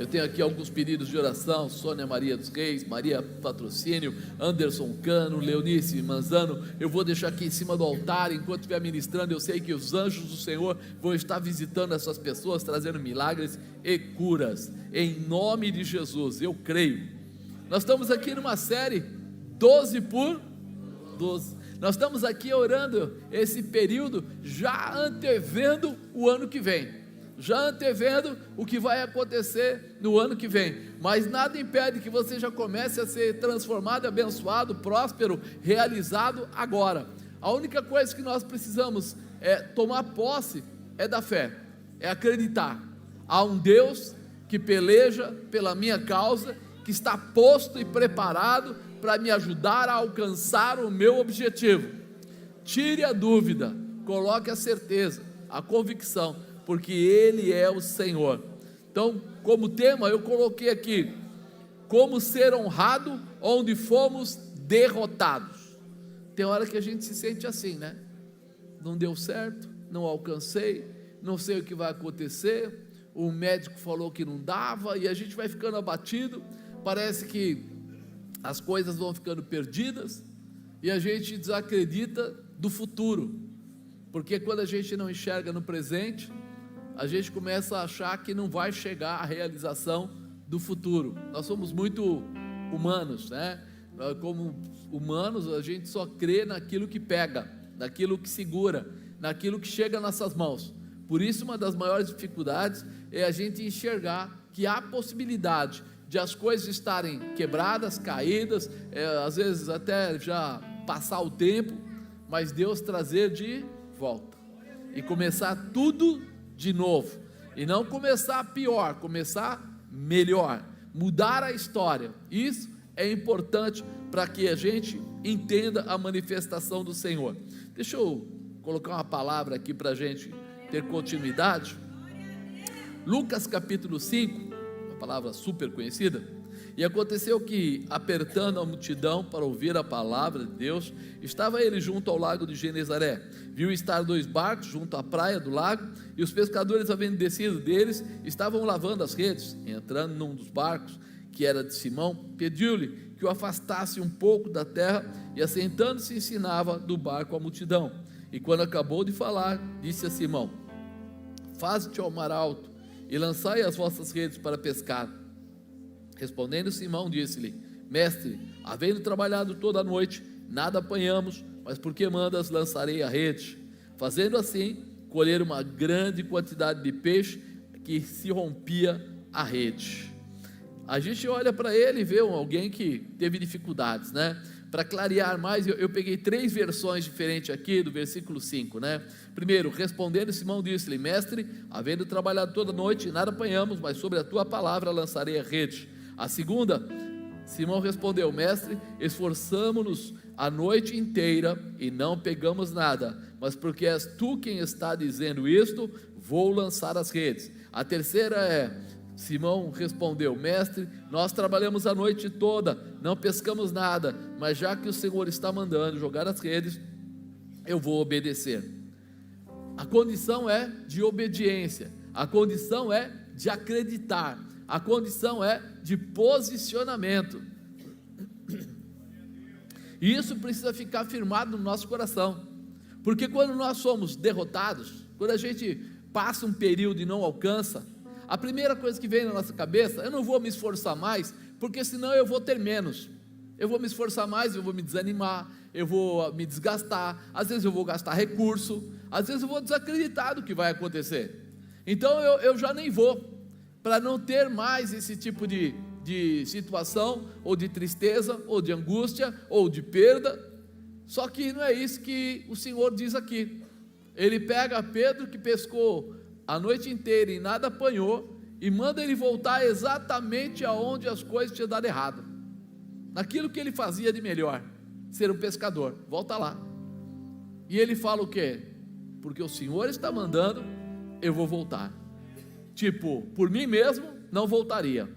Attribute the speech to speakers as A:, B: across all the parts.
A: Eu tenho aqui alguns pedidos de oração: Sônia Maria dos Reis, Maria Patrocínio, Anderson Cano, Leonice Manzano. Eu vou deixar aqui em cima do altar, enquanto estiver ministrando. Eu sei que os anjos do Senhor vão estar visitando essas pessoas, trazendo milagres e curas, em nome de Jesus, eu creio. Nós estamos aqui numa série 12 por 12. Nós estamos aqui orando esse período, já antevendo o ano que vem, já antevendo o que vai acontecer no ano que vem, mas nada impede que você já comece a ser transformado, abençoado, próspero, realizado agora. A única coisa que nós precisamos tomar posse é da fé, é acreditar. Há um Deus que peleja pela minha causa, que está posto e preparado para me ajudar a alcançar o meu objetivo. Tire a dúvida, coloque a certeza, a convicção, porque Ele é o Senhor. Então, como tema, eu coloquei aqui: como ser honrado onde fomos derrotados. Tem hora que a gente se sente assim, né? Não deu certo, não alcancei, não sei o que vai acontecer, o médico falou que não dava, e a gente vai ficando abatido, parece que as coisas vão ficando perdidas, e a gente desacredita do futuro, porque quando a gente não enxerga no presente, a gente começa a achar que não vai chegar à realização do futuro. Nós somos muito humanos, né? Como humanos, a gente só crê naquilo que pega, naquilo que segura, naquilo que chega nas nossas mãos. Por isso, uma das maiores dificuldades é a gente enxergar que há possibilidade de as coisas estarem quebradas, caídas, às vezes até já passar o tempo, mas Deus trazer de volta e começar tudo de novo, e não começar pior, começar melhor, mudar a história. Isso é importante para que a gente entenda a manifestação do Senhor. Deixa eu colocar uma palavra aqui para a gente ter continuidade. Lucas capítulo 5, uma palavra super conhecida. E aconteceu que, apertando a multidão para ouvir a palavra de Deus, estava ele junto ao lago de Genezaré. Viu estar 2 barcos junto à praia do lago, e os pescadores, havendo descido deles, estavam lavando as redes. Entrando num dos barcos, que era de Simão, pediu-lhe que o afastasse um pouco da terra, e assentando-se ensinava do barco a multidão. E quando acabou de falar, disse a Simão: faze-te ao mar alto e lançai as vossas redes para pescar. Respondendo Simão, disse-lhe: mestre, havendo trabalhado toda a noite, nada apanhamos, mas porque mandas, lançarei a rede. Fazendo assim, colheram uma grande quantidade de peixe, que se rompia a rede. A gente olha para ele e vê alguém que teve dificuldades, né? Para clarear mais, eu peguei 3 versões diferentes aqui do versículo 5, né? Primeiro, respondendo Simão, disse-lhe: mestre, havendo trabalhado toda a noite, nada apanhamos, mas sobre a tua palavra lançarei a rede. A segunda, Simão respondeu: mestre, esforçamo-nos a noite inteira e não pegamos nada, mas porque és tu quem está dizendo isto, vou lançar as redes. A terceira Simão respondeu: mestre, nós trabalhamos a noite toda, não pescamos nada, mas já que o Senhor está mandando jogar as redes, eu vou obedecer. A condição é de obediência, a condição é de acreditar, a condição é de posicionamento. E isso precisa ficar firmado no nosso coração, porque quando nós somos derrotados, quando a gente passa um período e não alcança, a primeira coisa que vem na nossa cabeça: eu não vou me esforçar mais, porque senão eu vou ter menos. Eu vou me esforçar mais, eu vou me desanimar, eu vou me desgastar, às vezes eu vou gastar recurso, às vezes eu vou desacreditar do que vai acontecer. Então eu já nem vou, para não ter mais esse tipo de situação, ou de tristeza, ou de angústia, ou de perda. Só que não é isso que o Senhor diz aqui. Ele pega Pedro, que pescou a noite inteira e nada apanhou, e manda ele voltar exatamente aonde as coisas tinham dado errado, naquilo que ele fazia de melhor, ser um pescador. Volta lá. E ele fala o quê? Porque o Senhor está mandando, eu vou voltar. Tipo, por mim mesmo não voltaria,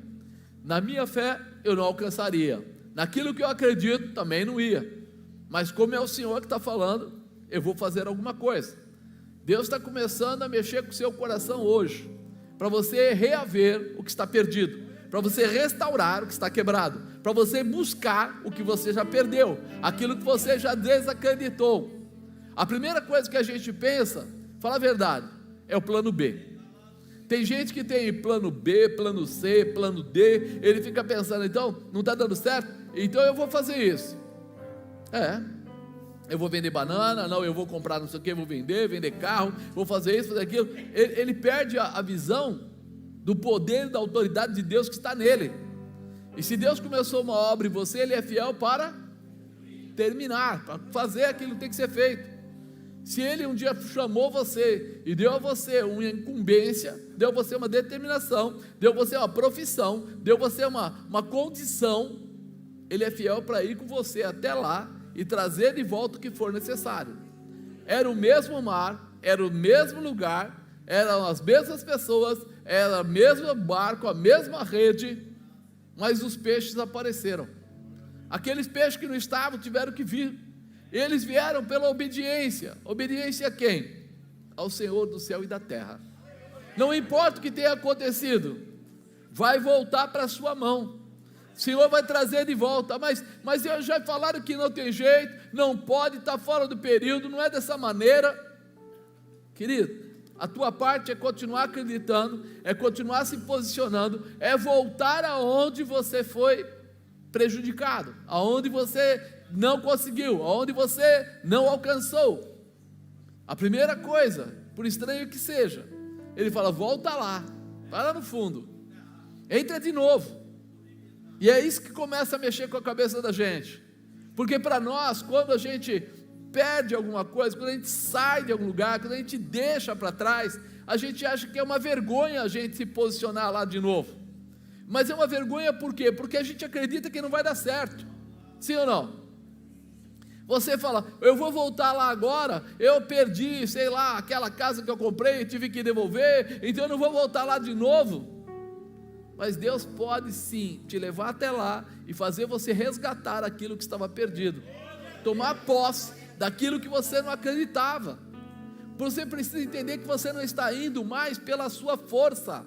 A: na minha fé eu não alcançaria, naquilo que eu acredito também não ia, mas como é o Senhor que está falando, eu vou fazer alguma coisa. Deus está começando a mexer com o seu coração hoje, para você reaver o que está perdido, para você restaurar o que está quebrado, para você buscar o que você já perdeu, aquilo que você já desacreditou. A primeira coisa que a gente pensa, fala a verdade, é o plano B. Tem gente que tem plano B, plano C, plano D, ele fica pensando, então, não está dando certo? Então eu vou fazer isso. Eu vou vender banana, não, eu vou comprar não sei o que, vou vender carro, vou fazer isso, fazer aquilo. Ele perde a visão do poder, da autoridade de Deus que está nele. E se Deus começou uma obra em você, Ele é fiel para terminar, para fazer aquilo que tem que ser feito. Se Ele um dia chamou você e deu a você uma incumbência, deu a você uma determinação, deu a você uma profissão, deu a você uma condição, Ele é fiel para ir com você até lá e trazer de volta o que for necessário. Era o mesmo mar, era o mesmo lugar, eram as mesmas pessoas, era o mesmo barco, a mesma rede, mas os peixes apareceram. Aqueles peixes que não estavam tiveram que vir. Eles vieram pela obediência. Obediência a quem? Ao Senhor do céu e da terra. Não importa o que tenha acontecido, vai voltar para a sua mão. O Senhor vai trazer de volta. Mas já falaram que não tem jeito, não pode, está fora do período, não é dessa maneira. Querido, a tua parte é continuar acreditando, é continuar se posicionando, é voltar aonde você foi prejudicado, aonde você não conseguiu, aonde você não alcançou. A primeira coisa, por estranho que seja, Ele fala, volta lá, vai lá no fundo, entra de novo. E é isso que começa a mexer com a cabeça da gente, porque para nós, quando a gente perde alguma coisa, quando a gente sai de algum lugar, quando a gente deixa para trás, a gente acha que é uma vergonha a gente se posicionar lá de novo. Mas é uma vergonha por quê? Porque a gente acredita que não vai dar certo. Sim ou não? Você fala, eu vou voltar lá agora, eu perdi, sei lá, aquela casa que eu comprei, tive que devolver, então eu não vou voltar lá de novo. Mas Deus pode sim te levar até lá e fazer você resgatar aquilo que estava perdido, tomar posse daquilo que você não acreditava. Você precisa entender que você não está indo mais pela sua força.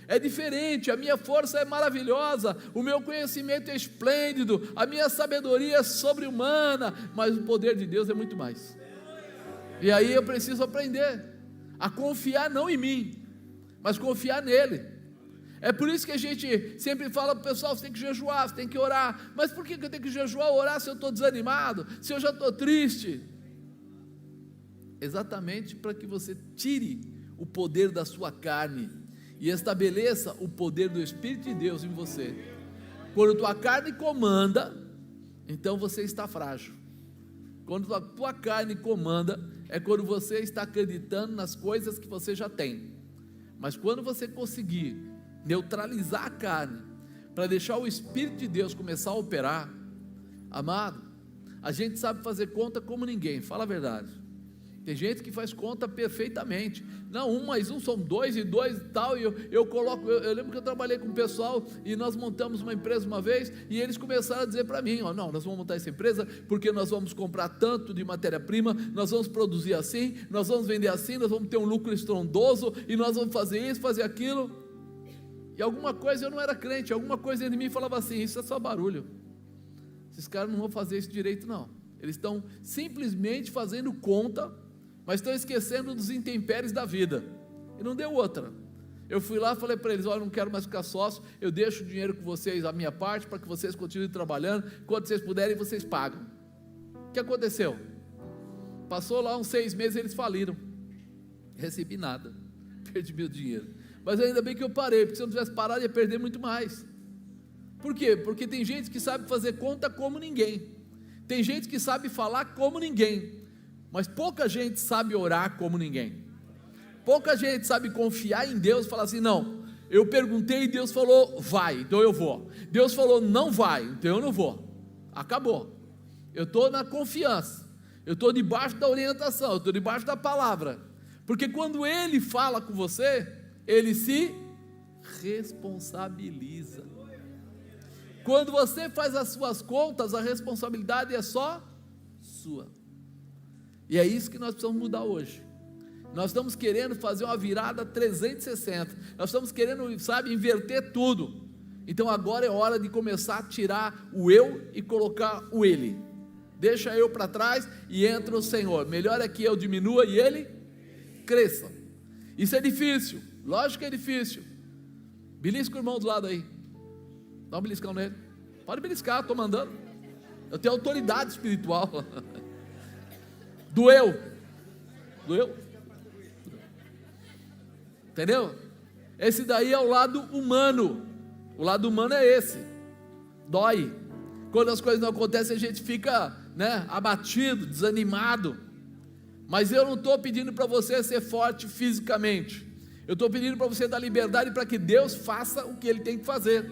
A: É diferente, a minha força é maravilhosa, o meu conhecimento é esplêndido, a minha sabedoria é sobre-humana, mas o poder de Deus é muito mais. E aí eu preciso aprender a confiar não em mim, mas confiar nele. É por isso que a gente sempre fala para o pessoal, você tem que jejuar, você tem que orar. Mas por que eu tenho que jejuar ou orar se eu estou desanimado, se eu já estou triste? Exatamente para que você tire o poder da sua carne e estabeleça o poder do Espírito de Deus em você. Quando tua carne comanda, então você está frágil. Quando a tua carne comanda, é quando você está acreditando nas coisas que você já tem. Mas quando você conseguir neutralizar a carne, para deixar o Espírito de Deus começar a operar, amado, a gente sabe fazer conta como ninguém, fala a verdade. Tem gente que faz conta perfeitamente. Não, 1 mais 1 são 2 e 2 e tal. E eu coloco, eu lembro que eu trabalhei com o pessoal e nós montamos uma empresa uma vez. E eles começaram a dizer para mim: ó, não, nós vamos montar essa empresa porque nós vamos comprar tanto de matéria-prima, nós vamos produzir assim, nós vamos vender assim, nós vamos ter um lucro estrondoso e nós vamos fazer isso, fazer aquilo. E alguma coisa eu não era crente, alguma coisa dentro de mim falava assim: isso é só barulho. Esses caras não vão fazer isso direito, não. Eles estão simplesmente fazendo conta, mas estão esquecendo dos intempéries da vida. E não deu outra. Eu fui lá e falei para eles: olha, eu não quero mais ficar sócio, eu deixo o dinheiro com vocês, a minha parte, para que vocês continuem trabalhando, quando vocês puderem, vocês pagam. O que aconteceu? Passou lá uns 6 meses, eles faliram. Recebi nada, perdi meu dinheiro. Mas ainda bem que eu parei, porque se eu não tivesse parado, ia perder muito mais. Por quê? Porque tem gente que sabe fazer conta como ninguém, tem gente que sabe falar como ninguém, mas pouca gente sabe orar como ninguém. Pouca gente sabe confiar em Deus e falar assim: não, eu perguntei e Deus falou vai, então eu vou. Deus falou não vai, então eu não vou. Acabou. Eu estou na confiança, eu estou debaixo da orientação, eu estou debaixo da palavra. Porque quando Ele fala com você, Ele se responsabiliza. Quando você faz as suas contas, a responsabilidade é só sua. E é isso que nós precisamos mudar hoje. Nós estamos querendo fazer uma virada 360. Nós estamos querendo, sabe, inverter tudo. Então agora é hora de começar a tirar o eu e colocar o ele. Deixa eu para trás e entra o Senhor. Melhor é que eu diminua e ele cresça. Isso é difícil, lógico que é difícil. Belisca o irmão do lado aí. Dá um beliscão nele. Pode beliscar, estou mandando. Eu tenho autoridade espiritual. Doeu. Entendeu? Esse daí é o lado humano. O lado humano é esse. Dói. Quando as coisas não acontecem, a gente fica, abatido, desanimado. Mas eu não estou pedindo para você ser forte fisicamente. Eu estou pedindo para você dar liberdade para que Deus faça o que Ele tem que fazer.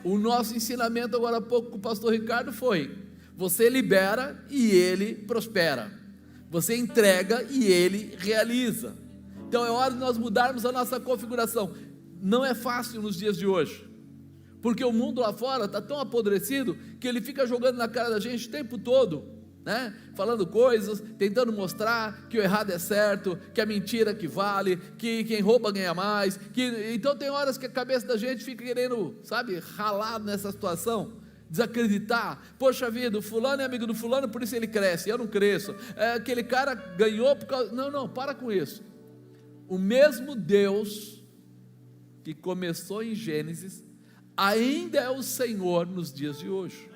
A: O nosso ensinamento agora há pouco com o pastor Ricardo foi: você libera e Ele prospera. Você entrega e Ele realiza. Então é hora de nós mudarmos a nossa configuração. Não é fácil nos dias de hoje, porque o mundo lá fora está tão apodrecido que ele fica jogando na cara da gente o tempo todo, falando coisas, tentando mostrar que o errado é certo, que a mentira que vale, que quem rouba ganha mais, então tem horas que a cabeça da gente fica querendo, ralar nessa situação, desacreditar. Poxa vida, o fulano é amigo do fulano, por isso ele cresce, eu não cresço. Aquele cara ganhou por causa... Não, para com isso. O mesmo Deus que começou em Gênesis ainda é o Senhor nos dias de hoje.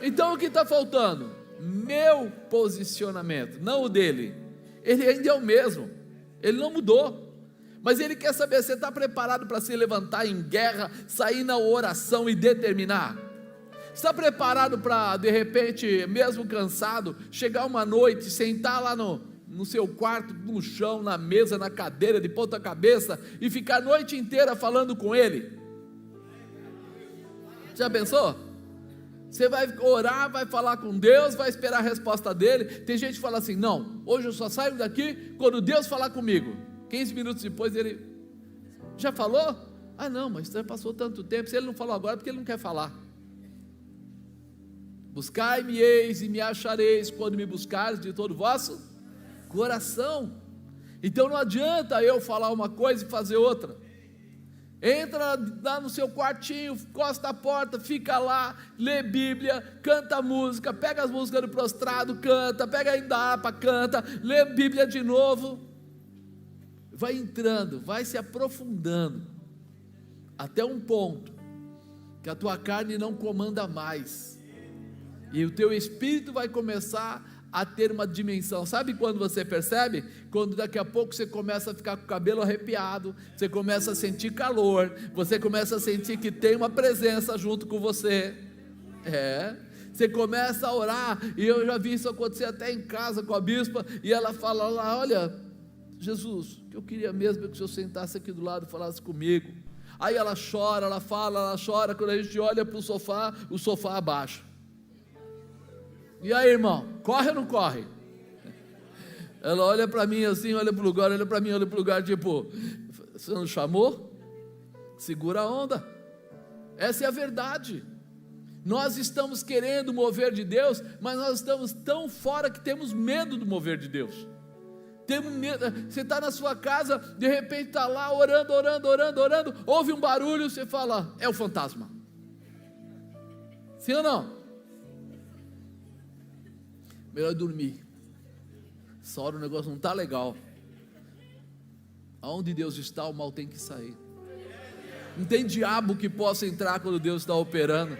A: Então o que está faltando? Meu posicionamento, não o dele. Ele ainda é o mesmo, ele não mudou, mas ele quer saber: você está preparado para se levantar em guerra, sair na oração e determinar? Está preparado para, de repente, mesmo cansado, chegar uma noite, sentar lá no seu quarto, no chão, na mesa, na cadeira, de ponta cabeça, e ficar a noite inteira falando com Ele? Já pensou? Você vai orar, vai falar com Deus, vai esperar a resposta dele. Tem gente que fala assim: não, hoje eu só saio daqui quando Deus falar comigo. 15 minutos depois ele já falou? Ah não, mas já passou tanto tempo. Se ele não falou agora, é porque ele não quer falar. Buscai-me-eis e me achareis, quando me buscares de todo o vosso coração. Então não adianta eu falar uma coisa e fazer outra. Entra lá no seu quartinho, encosta a porta, fica lá, lê Bíblia, canta música, pega as músicas do prostrado, canta, pega ainda a harpa, canta, lê Bíblia de novo, vai entrando, vai se aprofundando, até um ponto, que a tua carne não comanda mais, e o teu espírito vai começar a ter uma dimensão. Sabe quando você percebe? Quando daqui a pouco você começa a ficar com o cabelo arrepiado, você começa a sentir calor, você começa a sentir que tem uma presença junto com você, você começa a orar, e eu já vi isso acontecer até em casa com a bispa, e ela fala lá: olha, Jesus, que eu queria mesmo que o Senhor sentasse aqui do lado e falasse comigo. Aí ela chora, ela fala, ela chora, quando a gente olha para o sofá abaixa. E aí, irmão, corre ou não corre? Ela olha para mim assim, olha para o lugar, olha para mim, olha para o lugar, tipo: você não chamou? Segura a onda. Essa é a verdade. Nós estamos querendo o mover de Deus, mas nós estamos tão fora que temos medo do mover de Deus. Temos medo. Você está na sua casa, de repente está lá orando, ouve um barulho, você fala: é o fantasma. Sim ou não? Melhor dormir. Essa hora o negócio não está legal. Aonde Deus está, o mal tem que sair. Não tem diabo que possa entrar quando Deus está operando.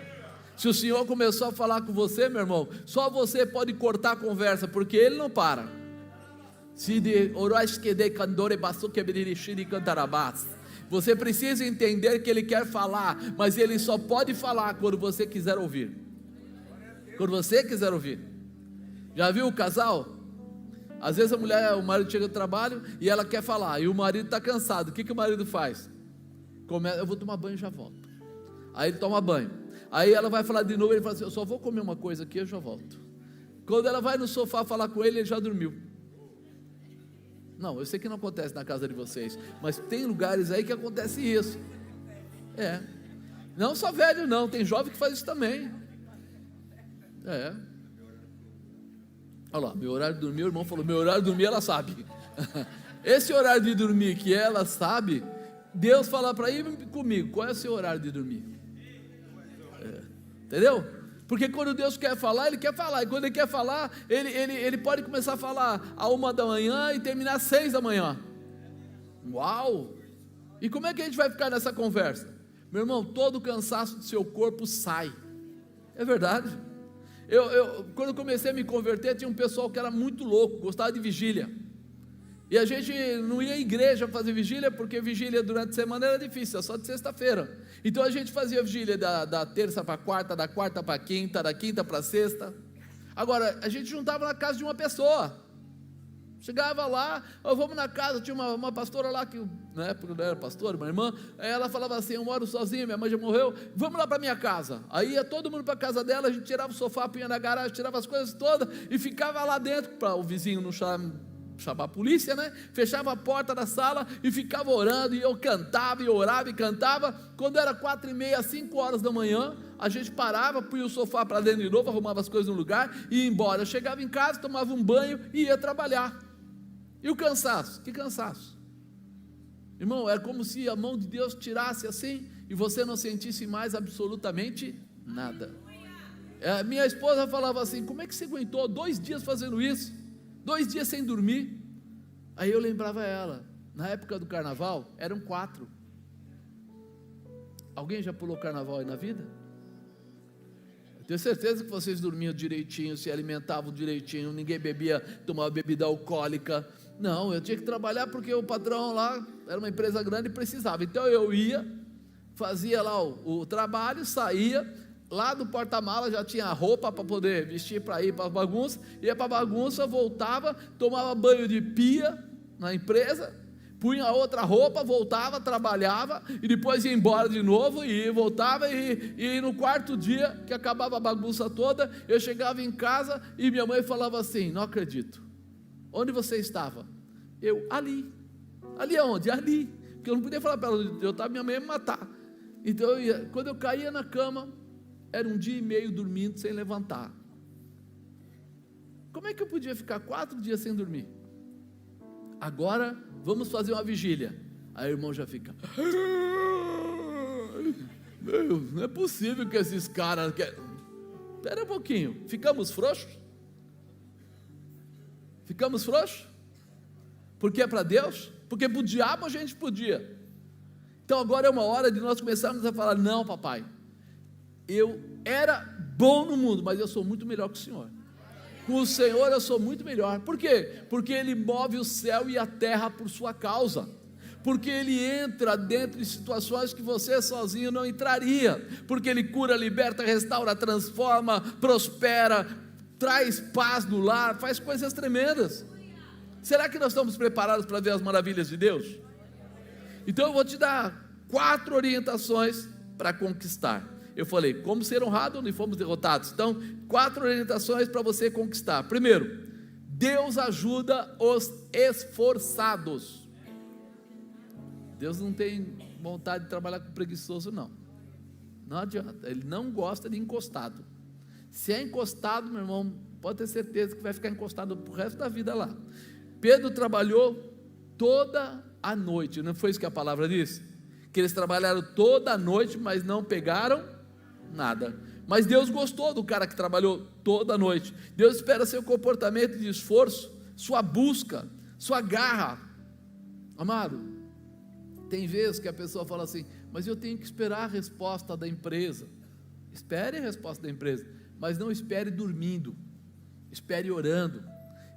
A: Se o Senhor começou a falar com você, meu irmão, só você pode cortar a conversa, porque Ele não para. Você precisa entender que Ele quer falar, mas Ele só pode falar quando você quiser ouvir. Quando você quiser ouvir. Já viu o casal? Às vezes o marido chega do trabalho e ela quer falar, e o marido está cansado. O que o marido faz? Eu vou tomar banho e já volto. Aí ele toma banho. Aí ela vai falar de novo, ele fala assim: eu só vou comer uma coisa aqui, eu já volto. Quando ela vai no sofá falar com ele, ele já dormiu. Não, eu sei que não acontece na casa de vocês, mas tem lugares aí que acontece isso. Não só velho não, tem jovem que faz isso também. Olha lá, meu horário de dormir, o irmão falou, meu horário de dormir ela sabe. Esse horário de dormir que ela sabe, Deus fala para ir comigo, qual é o seu horário de dormir? Entendeu? Porque quando Deus quer falar, Ele quer falar, e quando Ele quer falar, Ele pode começar a falar à 1 da manhã e terminar às 6 da manhã. Uau! E como é que a gente vai ficar nessa conversa? Meu irmão, todo o cansaço do seu corpo sai. É verdade. Quando eu comecei a me converter, tinha um pessoal que era muito louco, gostava de vigília. E a gente não ia à igreja fazer vigília, porque vigília durante a semana era difícil, é só de sexta-feira. Então a gente fazia vigília da terça para quarta, da quarta para quinta, da quinta para sexta. Agora, a gente juntava na casa de uma pessoa. Chegava lá, vamos na casa, tinha uma pastora lá, que na época não era pastora, uma irmã, ela falava assim, eu moro sozinha, minha mãe já morreu, vamos lá para minha casa. Aí ia todo mundo para a casa dela, a gente tirava o sofá, punha na garagem, tirava as coisas todas e ficava lá dentro, para o vizinho não chamar a polícia, né? Fechava a porta da sala e ficava orando, e eu cantava, e orava, e cantava. Quando era 4h30, 5 horas da manhã, a gente parava, punha o sofá para dentro de novo, arrumava as coisas no lugar, e ia embora. Eu chegava em casa, tomava um banho, e ia trabalhar. E o cansaço? Que cansaço? Irmão, é como se a mão de Deus tirasse assim, e você não sentisse mais absolutamente nada. Minha esposa falava assim, como é que você aguentou 2 dias fazendo isso? 2 dias sem dormir. Aí eu lembrava ela, na época do carnaval, eram 4. Alguém já pulou carnaval aí na vida? Eu tenho certeza que vocês dormiam direitinho, se alimentavam direitinho, ninguém bebia, tomava bebida alcoólica. Não, eu tinha que trabalhar porque o patrão lá, era uma empresa grande e precisava. Então eu ia, fazia lá o trabalho, saía, lá do porta-mala já tinha roupa para poder vestir para ir para a bagunça, ia para a bagunça, voltava, tomava banho de pia na empresa, punha outra roupa, voltava, trabalhava, e depois ia embora de novo, e voltava, e no 4º dia, que acabava a bagunça toda, eu chegava em casa, e minha mãe falava assim, não acredito, onde você estava? Eu, ali aonde? Ali, porque eu não podia falar para ela, eu estava, minha mãe ia me matar. Então quando eu caía na cama, era 1 dia e meio dormindo sem levantar. Como é que eu podia ficar 4 dias sem dormir? Agora vamos fazer uma vigília. Aí o irmão já fica, meu, não é possível que esses caras espera um pouquinho, ficamos frouxos? Ficamos frouxos? Porque é para Deus? Porque para o diabo a gente podia. Então agora é uma hora de nós começarmos a falar, não papai, eu era bom no mundo, mas eu sou muito melhor que o Senhor. Com o Senhor eu sou muito melhor. Por quê? Porque Ele move o céu e a terra por sua causa. Porque Ele entra dentro de situações que você sozinho não entraria. Porque Ele cura, liberta, restaura, transforma, prospera, traz paz no lar, faz coisas tremendas. Será que nós estamos preparados para ver as maravilhas de Deus? Então eu vou te dar 4 orientações para conquistar. Eu falei, como ser honrado onde fomos derrotados. Então, 4 orientações para você conquistar. Primeiro, Deus ajuda os esforçados. Deus não tem vontade de trabalhar com preguiçoso, não. Não adianta, Ele não gosta de encostado. Se é encostado, meu irmão, pode ter certeza que vai ficar encostado pro resto da vida lá. Pedro trabalhou toda a noite, não foi isso que a palavra disse? Que eles trabalharam toda a noite, mas não pegaram nada. Mas Deus gostou do cara que trabalhou toda a noite. Deus espera seu comportamento de esforço, sua busca, sua garra. Amado, tem vezes que a pessoa fala assim, mas eu tenho que esperar a resposta da empresa. Espere a resposta da empresa, mas não espere dormindo, espere orando,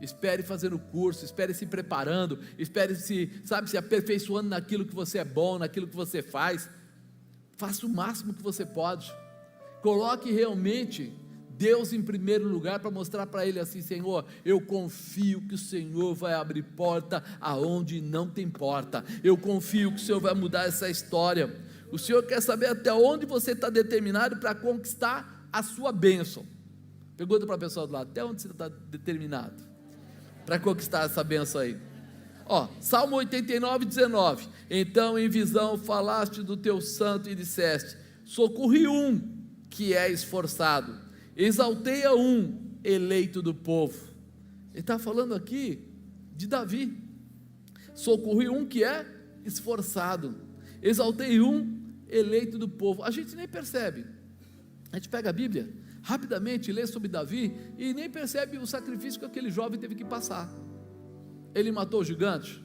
A: espere fazendo curso, espere se preparando, espere se aperfeiçoando naquilo que você é bom, naquilo que você faz. Faça o máximo que você pode. Coloque realmente Deus em primeiro lugar, para mostrar para Ele assim, Senhor, eu confio que o Senhor vai abrir porta aonde não tem porta. Eu confio que o Senhor vai mudar essa história. O Senhor quer saber até onde você está determinado para conquistar a sua bênção. Pergunta para a pessoa do lado, até onde você está determinado para conquistar essa bênção aí? Salmo 89, 19. Então em visão falaste do teu santo e disseste, socorri um que é esforçado, exaltei a um eleito do povo. Ele está falando aqui de Davi. Socorri um que é esforçado, exaltei um eleito do povo. A gente nem percebe, a gente pega a Bíblia rapidamente, lê sobre Davi e nem percebe o sacrifício que aquele jovem teve que passar. Ele matou o gigante?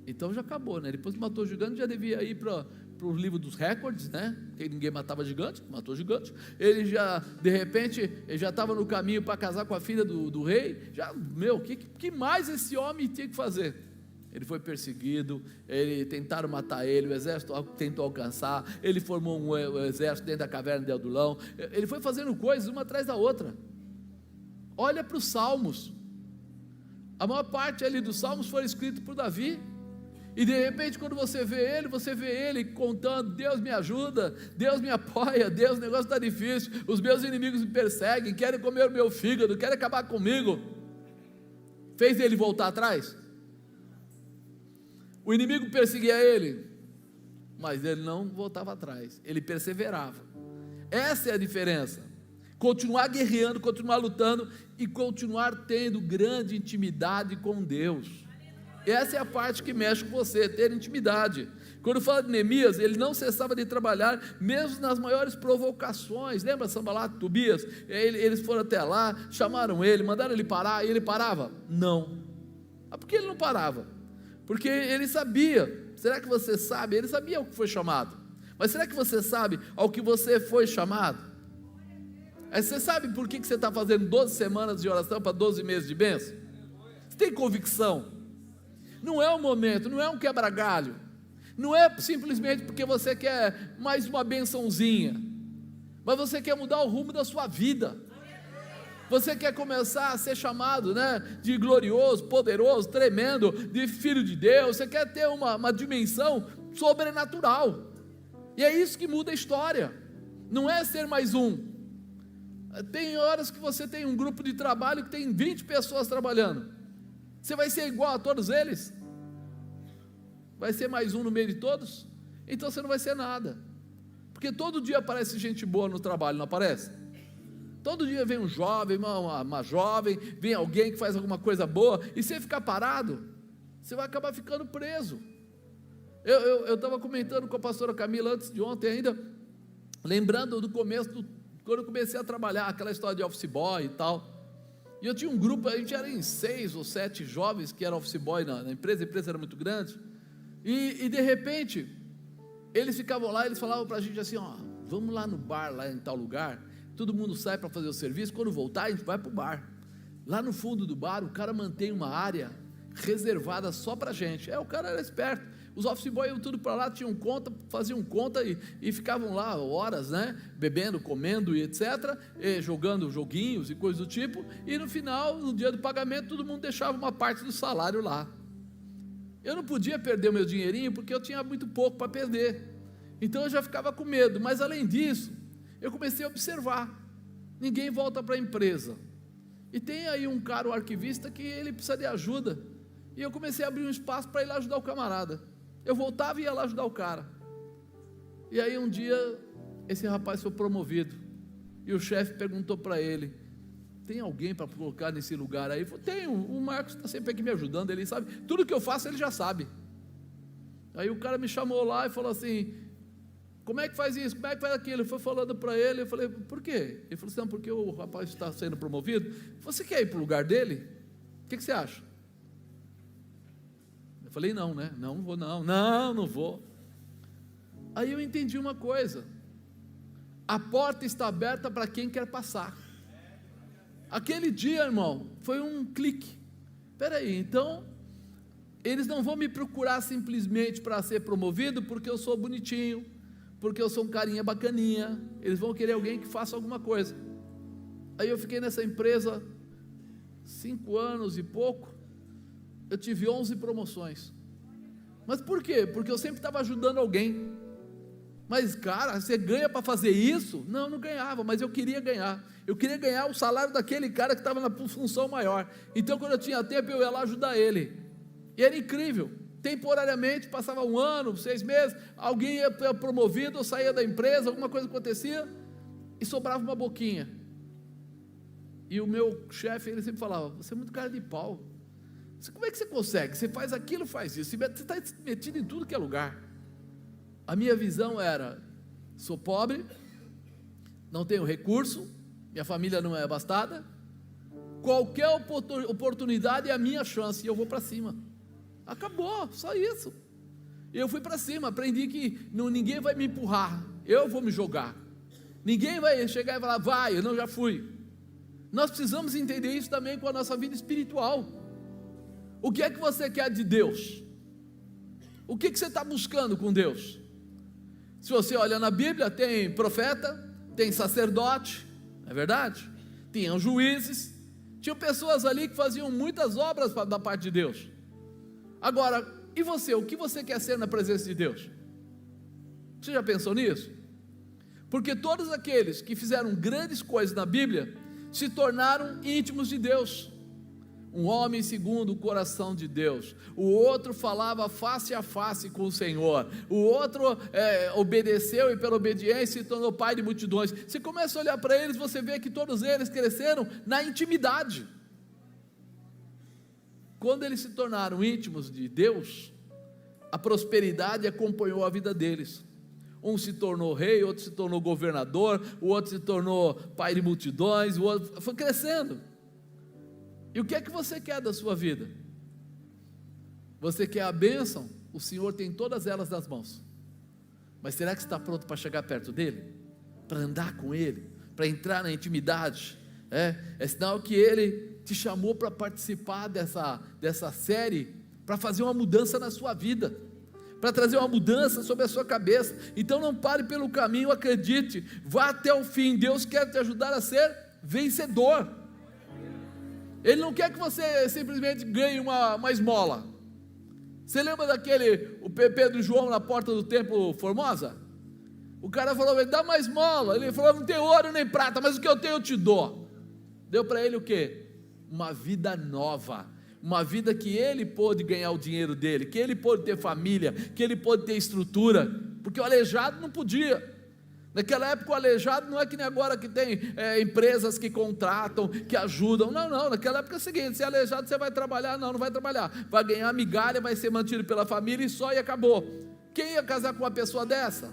A: Então já acabou, né? Depois que matou o gigante, já devia ir para o livro dos recordes, né? Que ninguém matava gigante, matou gigante. Ele já, de repente, ele já estava no caminho para casar com a filha do rei. Já, que mais esse homem tinha que fazer? Ele foi perseguido, tentaram matar ele, o exército tentou alcançar, ele formou um exército dentro da caverna de Adulão. Ele foi fazendo coisas uma atrás da outra. Olha para os Salmos. A maior parte ali dos Salmos foi escrito por Davi. E de repente, quando você vê ele contando: Deus me ajuda, Deus me apoia, Deus, o negócio está difícil, os meus inimigos me perseguem, querem comer o meu fígado, querem acabar comigo. Fez ele voltar atrás? O inimigo perseguia ele, mas ele não voltava atrás, ele perseverava. Essa é a diferença. Continuar guerreando, continuar lutando e continuar tendo grande intimidade com Deus. Essa é a parte que mexe com você, ter intimidade. Quando fala de Neemias, ele não cessava de trabalhar, mesmo nas maiores provocações. Lembra Sanbalat, Tobias? Eles foram até lá, chamaram ele, mandaram ele parar, e ele parava? Não. Por que ele não parava? Porque ele sabia. Será que você sabe? Ele sabia ao que foi chamado. Mas será que você sabe ao que você foi chamado? Você sabe por que você está fazendo 12 semanas de oração para 12 meses de bênção? Você tem convicção? Não é um momento, não é um quebra-galho, não é simplesmente porque você quer mais uma bençãozinha, mas você quer mudar o rumo da sua vida. Você quer começar a ser chamado, né, de glorioso, poderoso, tremendo, de filho de Deus. Você quer ter uma dimensão sobrenatural, e é isso que muda a história. Não é ser mais um. Tem horas que você tem um grupo de trabalho que tem 20 pessoas trabalhando. Você vai ser igual a todos eles? Vai ser mais um no meio de todos? Então você não vai ser nada, porque todo dia aparece gente boa no trabalho, não aparece? Todo dia vem um jovem, uma jovem, vem alguém que faz alguma coisa boa, e se você ficar parado, você vai acabar ficando preso. Eu estava comentando com a pastora Camila antes de ontem ainda, lembrando do começo, quando eu comecei a trabalhar, aquela história de office boy e tal. E eu tinha um grupo, a gente era em 6 ou 7 jovens que eram office boy na empresa, a empresa era muito grande, e de repente, eles ficavam lá, eles falavam para a gente assim: ó, vamos lá no bar, lá em tal lugar, todo mundo sai para fazer o serviço, quando voltar a gente vai para o bar. Lá no fundo do bar, o cara mantém uma área reservada só para a gente. O cara era esperto, os office boys iam tudo para lá, tinham conta, faziam conta e ficavam lá horas, né, bebendo, comendo e etc, jogando joguinhos e coisas do tipo, e no final, no dia do pagamento, todo mundo deixava uma parte do salário lá. Eu não podia perder o meu dinheirinho, porque eu tinha muito pouco para perder, então eu já ficava com medo. Mas além disso, eu comecei a observar: ninguém volta para a empresa, e tem aí um cara, o arquivista, que ele precisa de ajuda, e eu comecei a abrir um espaço para ir lá ajudar o camarada. Eu voltava e ia lá ajudar o cara. E aí um dia, esse rapaz foi promovido, e o chefe perguntou para ele: tem alguém para colocar nesse lugar aí? Ele falou: tem, o Marcos está sempre aqui me ajudando, ele sabe, tudo que eu faço ele já sabe. Aí o cara me chamou lá e falou assim: como é que faz isso? Como é que faz aquilo? Eu fui falando para ele, eu falei: por quê? Ele falou assim: não, porque o rapaz está sendo promovido, você quer ir para o lugar dele? O que você acha? Eu falei: não, né? Não vou, não vou. Aí eu entendi uma coisa: a porta está aberta para quem quer passar. Aquele dia, irmão, foi um clique. Espera aí, então eles não vão me procurar simplesmente para ser promovido porque eu sou bonitinho, porque eu sou um carinha bacaninha. Eles vão querer alguém que faça alguma coisa. Aí eu fiquei nessa empresa 5 anos e pouco. Eu tive 11 promoções. Mas por quê? Porque eu sempre estava ajudando alguém. Mas cara, você ganha para fazer isso? Não, não ganhava, mas eu queria ganhar. Eu queria ganhar o salário daquele cara que estava na função maior. Então quando eu tinha tempo, eu ia lá ajudar ele. E era incrível. Temporariamente, passava 1 ano, 6 meses, alguém ia promovido, eu saía da empresa, alguma coisa acontecia, e sobrava uma boquinha. E o meu chefe, ele sempre falava: você é muito cara de pau. Como é que você consegue? Você faz aquilo, faz isso. Você está metido em tudo que é lugar. A minha visão era: sou pobre, não tenho recurso, minha família não é abastada, qualquer oportunidade é a minha chance, e eu vou para cima. Acabou, só isso. Eu fui para cima, aprendi que ninguém vai me empurrar, eu vou me jogar. Ninguém vai chegar e falar: vai, eu não, já fui. Nós precisamos entender isso também com a nossa vida espiritual. O que é que você quer de Deus? O que você está buscando com Deus? Se você olha na Bíblia, tem profeta, tem sacerdote, não é verdade? Tinham juízes, tinham pessoas ali que faziam muitas obras da parte de Deus. Agora, e você? O que você quer ser na presença de Deus? Você já pensou nisso? Porque todos aqueles que fizeram grandes coisas na Bíblia se tornaram íntimos de Deus. Um homem segundo o coração de Deus, o outro falava face a face com o Senhor, o outro obedeceu e pela obediência se tornou pai de multidões. Você começa a olhar para eles, você vê que todos eles cresceram na intimidade. Quando eles se tornaram íntimos de Deus, a prosperidade acompanhou a vida deles. Um se tornou rei, outro se tornou governador, o outro se tornou pai de multidões, o outro foi crescendo. E o que é que você quer da sua vida? Você quer a bênção? O Senhor tem todas elas nas mãos. Mas será que você está pronto para chegar perto dEle? Para andar com Ele? Para entrar na intimidade? É sinal que Ele te chamou para participar dessa série, para fazer uma mudança na sua vida, para trazer uma mudança sobre a sua cabeça. Então não pare pelo caminho, acredite, vá até o fim. Deus quer te ajudar a ser vencedor. Ele não quer que você simplesmente ganhe uma esmola. Você lembra o Pedro e João na porta do templo Formosa? O cara falou: dá uma esmola. Ele falou: não tem ouro nem prata, mas o que eu tenho eu te dou. Deu para ele o quê? Uma vida nova, uma vida que ele pôde ganhar o dinheiro dele, que ele pôde ter família, que ele pôde ter estrutura, porque o aleijado não podia. Naquela época o aleijado não é que nem agora que tem empresas que contratam, que ajudam. Não, naquela época é o seguinte: se é aleijado você vai trabalhar? Não vai trabalhar, vai ganhar migalha, vai ser mantido pela família e só, e acabou. Quem ia casar com uma pessoa dessa?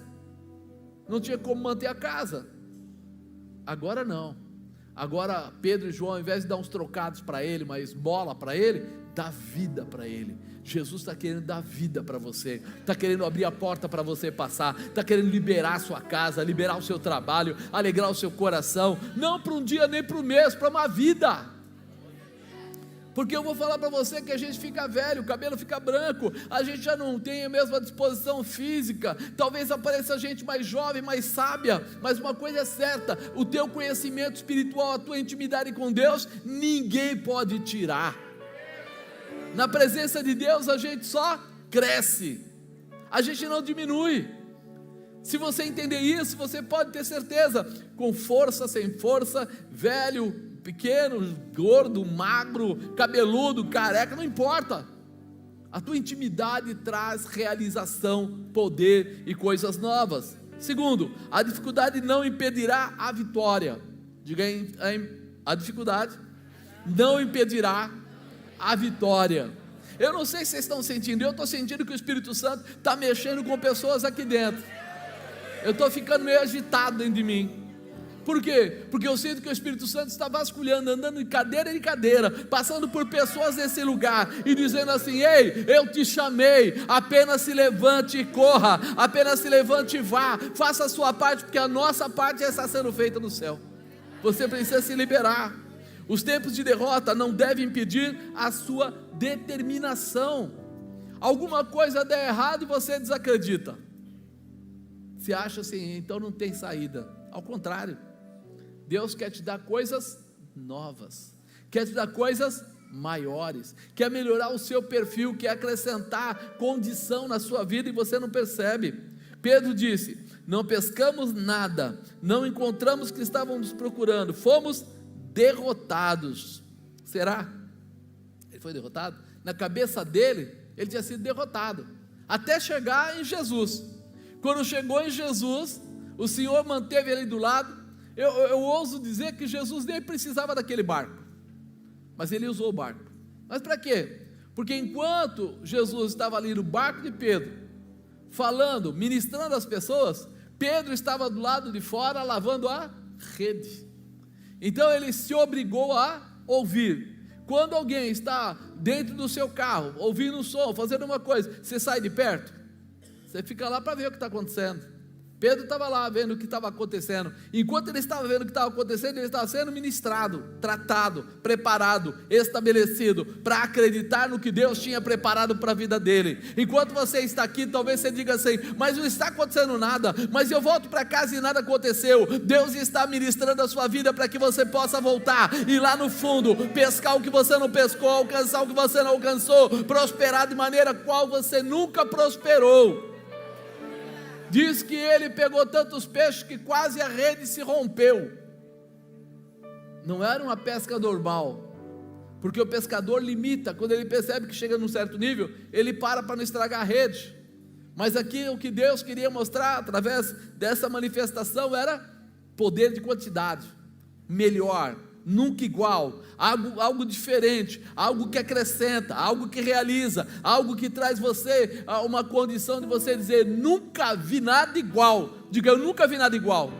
A: Não tinha como manter a casa. Agora não. Agora Pedro e João, ao invés de dar uns trocados para ele, uma esmola para ele, dá vida para ele. Jesus está querendo dar vida para você, está querendo abrir a porta para você passar, está querendo liberar a sua casa, liberar o seu trabalho, alegrar o seu coração, não para um dia nem para um mês, para uma vida. Porque eu vou falar para você que a gente fica velho, o cabelo fica branco, a gente já não tem a mesma disposição física, talvez apareça gente mais jovem, mais sábia, mas uma coisa é certa: o teu conhecimento espiritual, a tua intimidade com Deus, ninguém pode tirar. Na presença de Deus a gente só cresce, a gente não diminui. Se você entender isso, você pode ter certeza, com força, sem força, velho, pequeno, gordo, magro, cabeludo, careca, não importa. A tua intimidade traz realização, poder e coisas novas. Segundo, a dificuldade não impedirá a vitória. Diga aí, a dificuldade não impedirá a vitória. Eu não sei se vocês estão sentindo, eu estou sentindo que o Espírito Santo está mexendo com pessoas aqui dentro. Eu estou ficando meio agitado dentro de mim. Por quê? Porque eu sinto que o Espírito Santo está vasculhando, andando de cadeira em cadeira, passando por pessoas nesse lugar e dizendo assim: ei, eu te chamei, apenas se levante e corra, apenas se levante e vá, faça a sua parte, porque a nossa parte já está sendo feita no céu. Você precisa se liberar. Os tempos de derrota não devem impedir a sua determinação. Alguma coisa der errado e você desacredita, você acha assim: então não tem saída. Ao contrário, Deus quer te dar coisas novas, quer te dar coisas maiores, quer melhorar o seu perfil, quer acrescentar condição na sua vida e você não percebe. Pedro disse: não pescamos nada, não encontramos o que estávamos procurando, fomos derrotados. Será? Ele foi derrotado? Na cabeça dele, ele tinha sido derrotado, até chegar em Jesus. Quando chegou em Jesus, o Senhor manteve ele do lado, eu ouso dizer que Jesus nem precisava daquele barco, mas ele usou o barco. Mas para quê? Porque enquanto Jesus estava ali no barco de Pedro, falando, ministrando às pessoas, Pedro estava do lado de fora lavando a rede. Então ele se obrigou a ouvir. Quando alguém está dentro do seu carro, ouvindo um som, fazendo uma coisa, você sai de perto, você fica lá para ver o que está acontecendo. Pedro estava lá vendo o que estava acontecendo. Enquanto ele estava vendo o que estava acontecendo, ele estava sendo ministrado, tratado, preparado, estabelecido para acreditar no que Deus tinha preparado para a vida dele. Enquanto você está aqui, talvez você diga assim: mas não está acontecendo nada, mas eu volto para casa e nada aconteceu. Deus está ministrando a sua vida para que você possa voltar e lá no fundo pescar o que você não pescou, alcançar o que você não alcançou, prosperar de maneira qual você nunca prosperou. Diz que ele pegou tantos peixes que quase a rede se rompeu. Não era uma pesca normal, porque o pescador limita, quando ele percebe que chega num certo nível, ele para não estragar a rede. Mas aqui o que Deus queria mostrar através dessa manifestação era poder de quantidade, melhor, nunca igual, algo diferente, algo que acrescenta, algo que realiza, algo que traz você a uma condição de você dizer: nunca vi nada igual. Diga: eu nunca vi nada igual.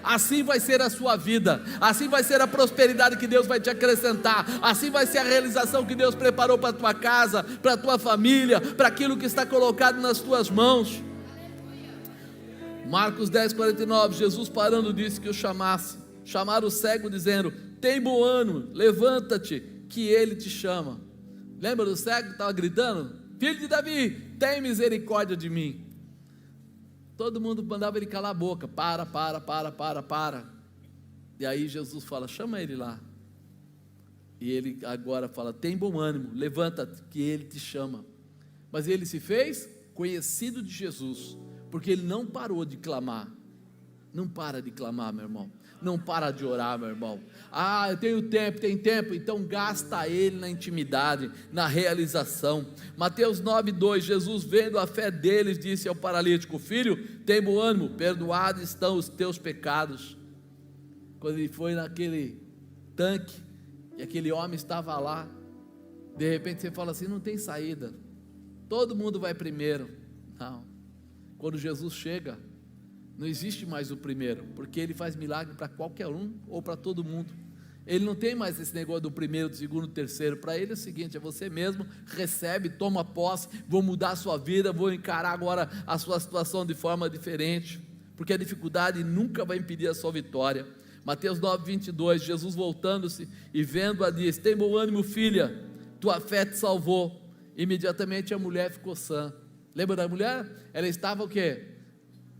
A: Assim vai ser a sua vida, assim vai ser a prosperidade que Deus vai te acrescentar, assim vai ser a realização que Deus preparou para a tua casa, para a tua família, para aquilo que está colocado nas tuas mãos. Marcos 10:49, Jesus parando disse que o chamaram o cego dizendo: tem bom ânimo, levanta-te, que ele te chama. Lembra do cego que estava gritando: filho de Davi, tem misericórdia de mim. Todo mundo mandava ele calar a boca: para. E aí Jesus fala: chama ele lá. E ele agora fala: tem bom ânimo, levanta-te, que ele te chama. Mas ele se fez conhecido de Jesus, porque ele não parou de clamar. Não para de clamar, meu irmão. Não para de orar, meu irmão. Eu tenho tempo, tem tempo, então gasta ele na intimidade, na realização. Mateus 9:2, Jesus, vendo a fé deles, disse ao paralítico: filho, tem bom ânimo, perdoados estão os teus pecados. Quando ele foi naquele tanque, e aquele homem estava lá, de repente você fala assim: não tem saída, todo mundo vai primeiro. Não, quando Jesus chega, não existe mais o primeiro, porque ele faz milagre para qualquer um ou para todo mundo. Ele não tem mais esse negócio do primeiro, do segundo, do terceiro. Para ele é o seguinte: é você mesmo, recebe, toma posse, vou mudar a sua vida, vou encarar agora a sua situação de forma diferente, porque a dificuldade nunca vai impedir a sua vitória. Mateus 9:22, Jesus voltando-se e vendo-a disse: tem bom ânimo, filha, tua fé te salvou. Imediatamente a mulher ficou sã. Lembra da mulher? Ela estava o quê?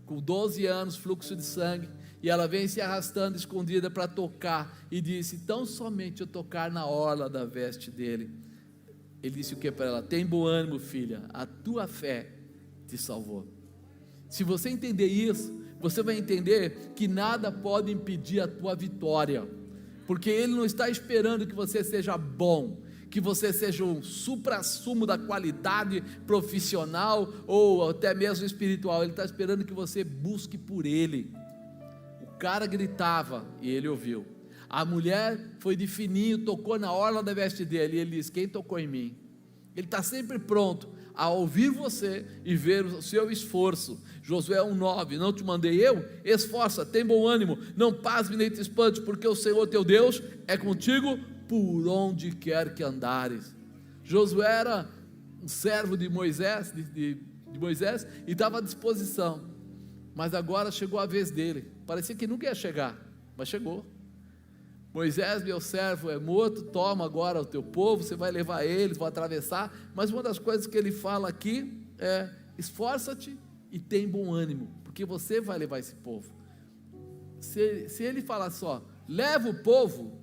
A: Com 12 anos, fluxo de sangue, e ela vem se arrastando escondida para tocar, e disse: tão somente eu tocar na orla da veste dele. Ele disse o que para ela? Tem bom ânimo, filha, a tua fé te salvou. Se você entender isso, você vai entender que nada pode impedir a tua vitória, porque ele não está esperando que você seja bom, que você seja um supra-sumo da qualidade profissional ou até mesmo espiritual. Ele está esperando que você busque por ele. O cara gritava e ele ouviu. A mulher foi de fininho, tocou na orla da veste dele, e ele disse: quem tocou em mim? Ele está sempre pronto a ouvir você e ver o seu esforço. Josué 1:9, não te mandei eu? Esforça, tem bom ânimo, não pasme nem te espante, porque o Senhor teu Deus é contigo por onde quer que andares. Josué era um servo de Moisés, de Moisés, e estava à disposição, mas agora chegou a vez dele. Parecia que nunca ia chegar, mas chegou. Moisés, meu servo, é morto, toma agora o teu povo, você vai levar eles, vão atravessar. Mas uma das coisas que ele fala aqui é: esforça-te e tem bom ânimo, porque você vai levar esse povo. Se ele falar só, leva o povo,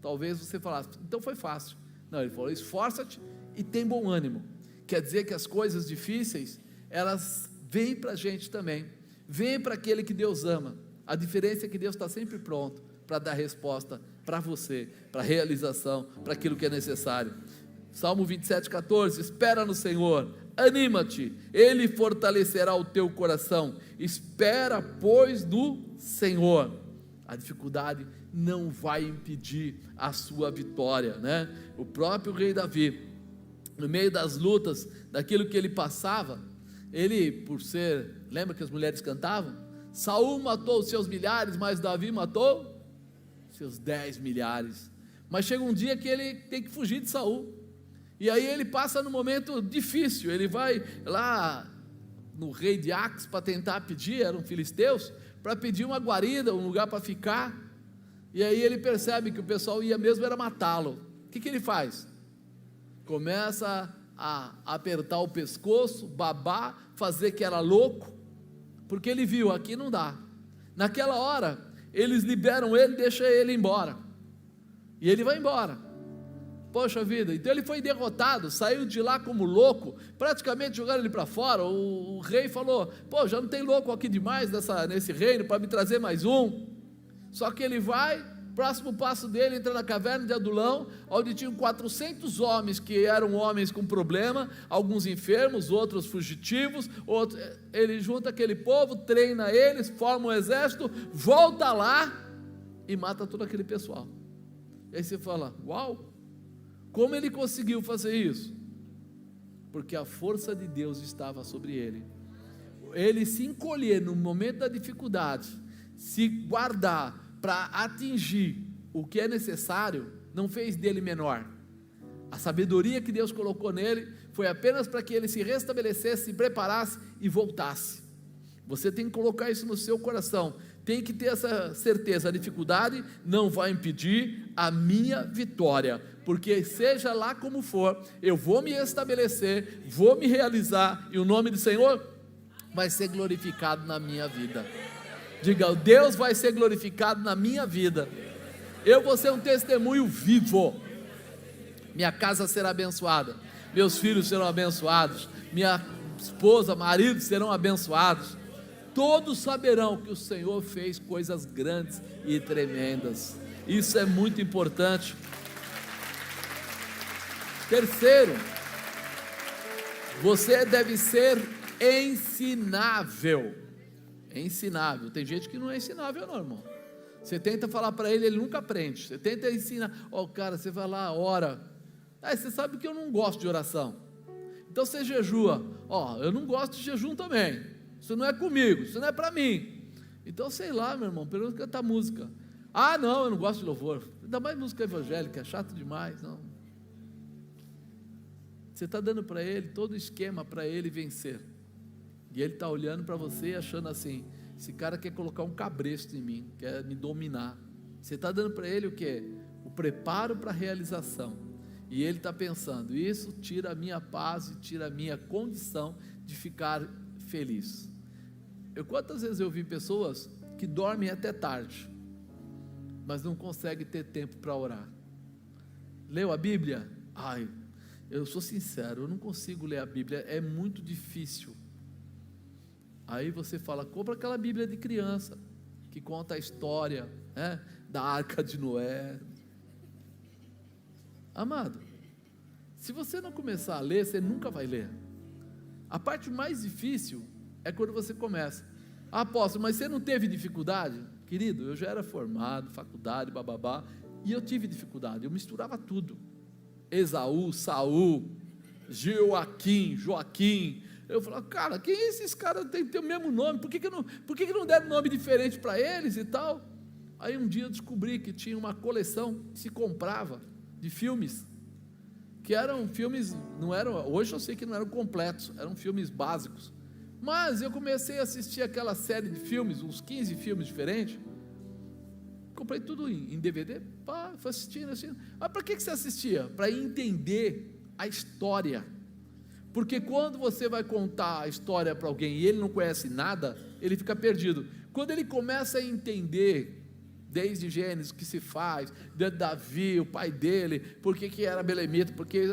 A: talvez você falasse, então foi fácil. Não, ele falou: esforça-te e tem bom ânimo. Quer dizer que as coisas difíceis, elas vêm para a gente também, vêm para aquele que Deus ama. A diferença é que Deus está sempre pronto para dar resposta para você, para realização, para aquilo que é necessário. Salmo 27:14, espera no Senhor, anima-te, Ele fortalecerá o teu coração, espera, pois, no Senhor. A dificuldade não vai impedir a sua vitória, né? O próprio rei Davi, no meio das lutas, daquilo que ele passava, ele, por ser, lembra que as mulheres cantavam? Saul matou os seus milhares, mas Davi matou seus 10 milhares. Mas chega um dia que ele tem que fugir de Saul, e aí ele passa num momento difícil. Ele vai lá no rei de Ax para tentar pedir, eram filisteus, para pedir uma guarida, um lugar para ficar, e aí ele percebe que o pessoal ia mesmo era matá-lo. O que ele faz? Começa a apertar o pescoço, babar, fazer que era louco, porque ele viu, aqui não dá. Naquela hora, eles liberam ele, deixam ele embora, e ele vai embora. Poxa vida, então ele foi derrotado, saiu de lá como louco, praticamente jogaram ele para fora. O rei falou: pô, já não tem louco aqui demais nesse reino para me trazer mais um. Só que ele vai, próximo passo dele, entra na caverna de Adulão, onde tinham 400 homens que eram homens com problema, alguns enfermos, outros fugitivos, outros. Ele junta aquele povo, treina eles, forma um exército, volta lá e mata todo aquele pessoal. E aí você fala: uau! Como ele conseguiu fazer isso? Porque a força de Deus estava sobre ele. Ele se encolher no momento da dificuldade, se guardar para atingir o que é necessário, não fez dele menor. A sabedoria que Deus colocou nele foi apenas para que ele se restabelecesse, se preparasse e voltasse. Você tem que colocar isso no seu coração, tem que ter essa certeza: a dificuldade não vai impedir a minha vitória, porque seja lá como for, eu vou me estabelecer, vou me realizar, e o nome do Senhor vai ser glorificado na minha vida. Diga: Deus vai ser glorificado na minha vida, eu vou ser um testemunho vivo, minha casa será abençoada, meus filhos serão abençoados, minha esposa, marido serão abençoados, todos saberão que o Senhor fez coisas grandes e tremendas. Isso é muito importante. Terceiro, você deve ser ensinável. Ensinável. Tem gente que não é ensinável não, irmão. Você tenta falar para ele, ele nunca aprende. Você tenta ensinar, cara, você vai lá, ora. Você sabe que eu não gosto de oração, então você jejua. Eu não gosto de jejum também. Isso não é comigo, isso não é para mim. Então, sei lá, meu irmão, pelo menos cantar música. Não, eu não gosto de louvor, ainda mais música evangélica, é chato demais. Não. Você está dando para ele todo o esquema para ele vencer, e ele está olhando para você achando assim: esse cara quer colocar um cabresto em mim, quer me dominar. Você está dando para ele o que? O preparo para a realização, e ele está pensando: isso tira a minha paz e tira a minha condição de ficar feliz. Quantas vezes eu vi pessoas que dormem até tarde, mas não conseguem ter tempo para orar. Leu a Bíblia? Eu sou sincero, eu não consigo ler a Bíblia, é muito difícil. Aí você fala: compra aquela Bíblia de criança, que conta a história, né, da Arca de Noé. Amado, se você não começar a ler, você nunca vai ler. A parte mais difícil é quando você começa. Apóstolo, mas você não teve dificuldade? Querido, eu já era formado, faculdade, bababá, e eu tive dificuldade, eu misturava tudo. Esaú, Saul, Joaquim. Eu falava: cara, quem é esses caras? Tem que ter o mesmo nome, por que não deram nome diferente para eles e tal? Aí um dia eu descobri que tinha uma coleção que se comprava de filmes, que eram filmes, não eram, hoje eu sei que não eram completos, eram filmes básicos, mas eu comecei a assistir aquela série de filmes, uns 15 filmes diferentes, comprei tudo em DVD, fui assistindo. Mas para que você assistia? Para entender a história, porque quando você vai contar a história para alguém e ele não conhece nada, ele fica perdido. Quando ele começa a entender, desde Gênesis, o que se faz, de Davi, o pai dele, por que era belemita, porque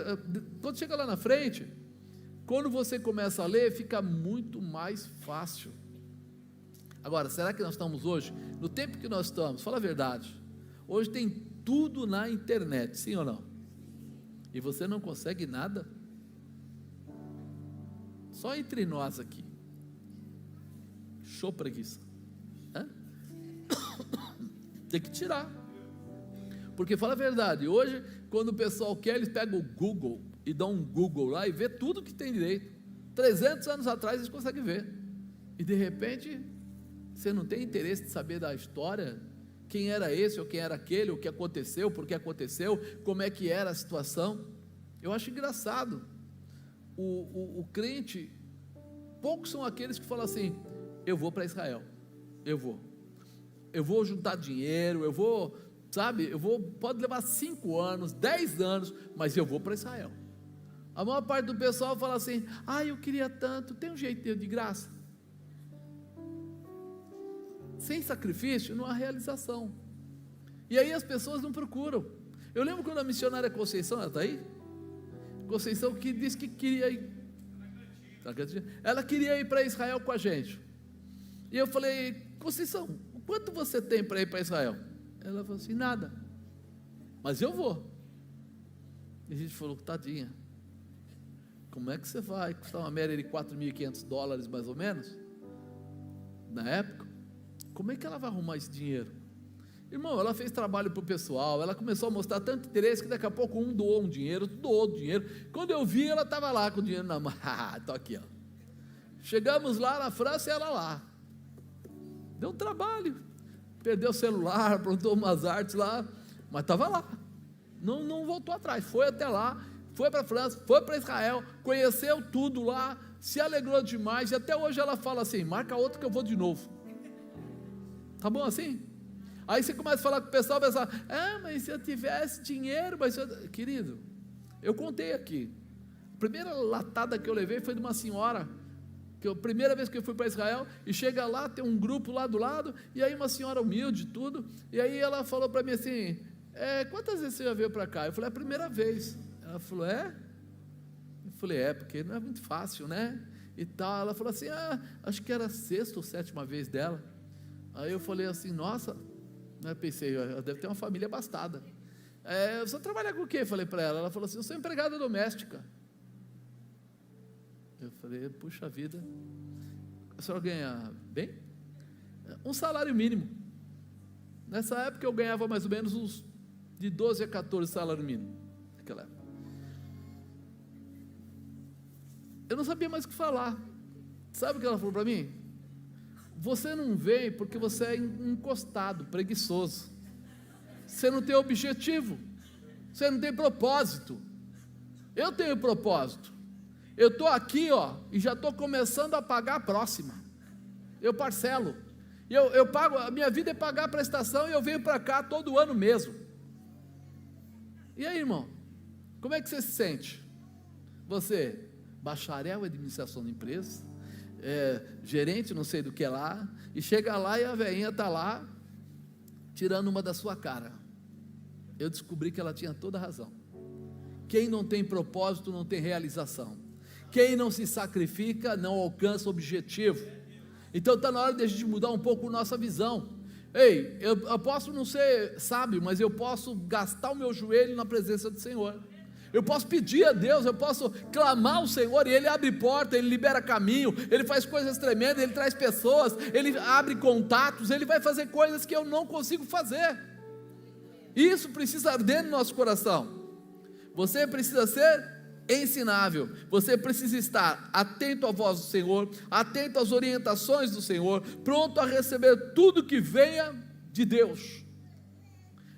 A: quando chega lá na frente, quando você começa a ler, fica muito mais fácil. Agora, será que nós estamos hoje, no tempo que nós estamos, fala a verdade, hoje tem tudo na internet, sim ou não? E você não consegue nada? só entre nós aqui. Show preguiça. Tem que tirar. Porque fala a verdade, hoje, quando o pessoal quer, eles pegam o Google e dão um Google lá e vê tudo que tem direito. 300 anos atrás eles conseguem ver. E de repente, você não tem interesse de saber da história, quem era esse ou quem era aquele, o que aconteceu, por que aconteceu, como é que era a situação. Eu acho engraçado. O crente, poucos são aqueles que falam assim: eu vou para Israel, eu vou juntar dinheiro, pode levar 5 anos, 10 anos, mas eu vou para Israel. A maior parte do pessoal fala assim: eu queria tanto, tem um jeitinho de graça. Sem sacrifício não há realização, e aí as pessoas não procuram. Eu lembro quando a missionária Conceição, ela está aí? Conceição, que disse que queria ir, ela queria ir para Israel com a gente, e eu falei: Conceição, quanto você tem para ir para Israel? Ela falou assim: nada, mas eu vou. E a gente falou: tadinha, como é que você vai? Custava uma média de $4.500 mais ou menos, na época. Como é que ela vai arrumar esse dinheiro? Irmão, ela fez trabalho para o pessoal, ela começou a mostrar tanto interesse que daqui a pouco um doou um dinheiro, outro doou outro dinheiro. Quando eu vi, ela estava lá com o dinheiro na mão. Estou aqui, ó. Chegamos lá na França e ela lá. Deu um trabalho, perdeu o celular, aprontou umas artes lá, mas estava lá, não voltou atrás, foi até lá, foi para a França, foi para Israel, conheceu tudo lá, se alegrou demais, e até hoje ela fala assim: marca outro que eu vou de novo. Tá bom assim? Aí você começa a falar com o pessoal, mas se eu tivesse dinheiro, querido, eu contei aqui, a primeira latada que eu levei foi de uma senhora, que a primeira vez que eu fui para Israel, e chega lá, tem um grupo lá do lado, e aí uma senhora humilde, tudo, e aí ela falou para mim assim: quantas vezes você já veio para cá? Eu falei: a primeira vez. Ela falou: é? Eu falei: porque não é muito fácil, né? E tal. Ela falou assim: acho que era a 6ª ou 7ª vez dela. Aí eu falei assim: nossa, né? Pensei, ela deve ter uma família abastada. Você trabalha com o quê? Eu falei para ela. Ela falou assim: eu sou empregada doméstica. Eu falei: puxa vida, a senhora ganha bem? Um salário mínimo. Nessa época eu ganhava mais ou menos uns de 12 a 14 salário mínimo, naquela época. Eu não sabia mais o que falar. Sabe o que ela falou para mim? Você não vem porque você é encostado, preguiçoso, você não tem objetivo, você não tem propósito. Eu tenho propósito. Eu estou aqui, e já estou começando a pagar a próxima. Eu parcelo, eu pago, a minha vida é pagar a prestação, e eu venho para cá todo ano mesmo. E aí, irmão, como é que você se sente? Você, bacharel em administração de empresas, gerente não sei do que lá, e chega lá e a velhinha está lá, tirando uma da sua cara. Eu descobri que ela tinha toda a razão. Quem não tem propósito não tem realização. Quem não se sacrifica não alcança o objetivo. Então está na hora de a gente mudar um pouco a nossa visão. Ei, eu posso não ser sábio, mas eu posso gastar o meu joelho na presença do Senhor. Eu posso pedir a Deus, eu posso clamar ao Senhor, e Ele abre porta, Ele libera caminho, Ele faz coisas tremendas, Ele traz pessoas, Ele abre contatos, Ele vai fazer coisas que eu não consigo fazer. Isso precisa arder no nosso coração. Você precisa ser ensinável, você precisa estar atento à voz do Senhor, atento às orientações do Senhor, pronto a receber tudo que venha de Deus.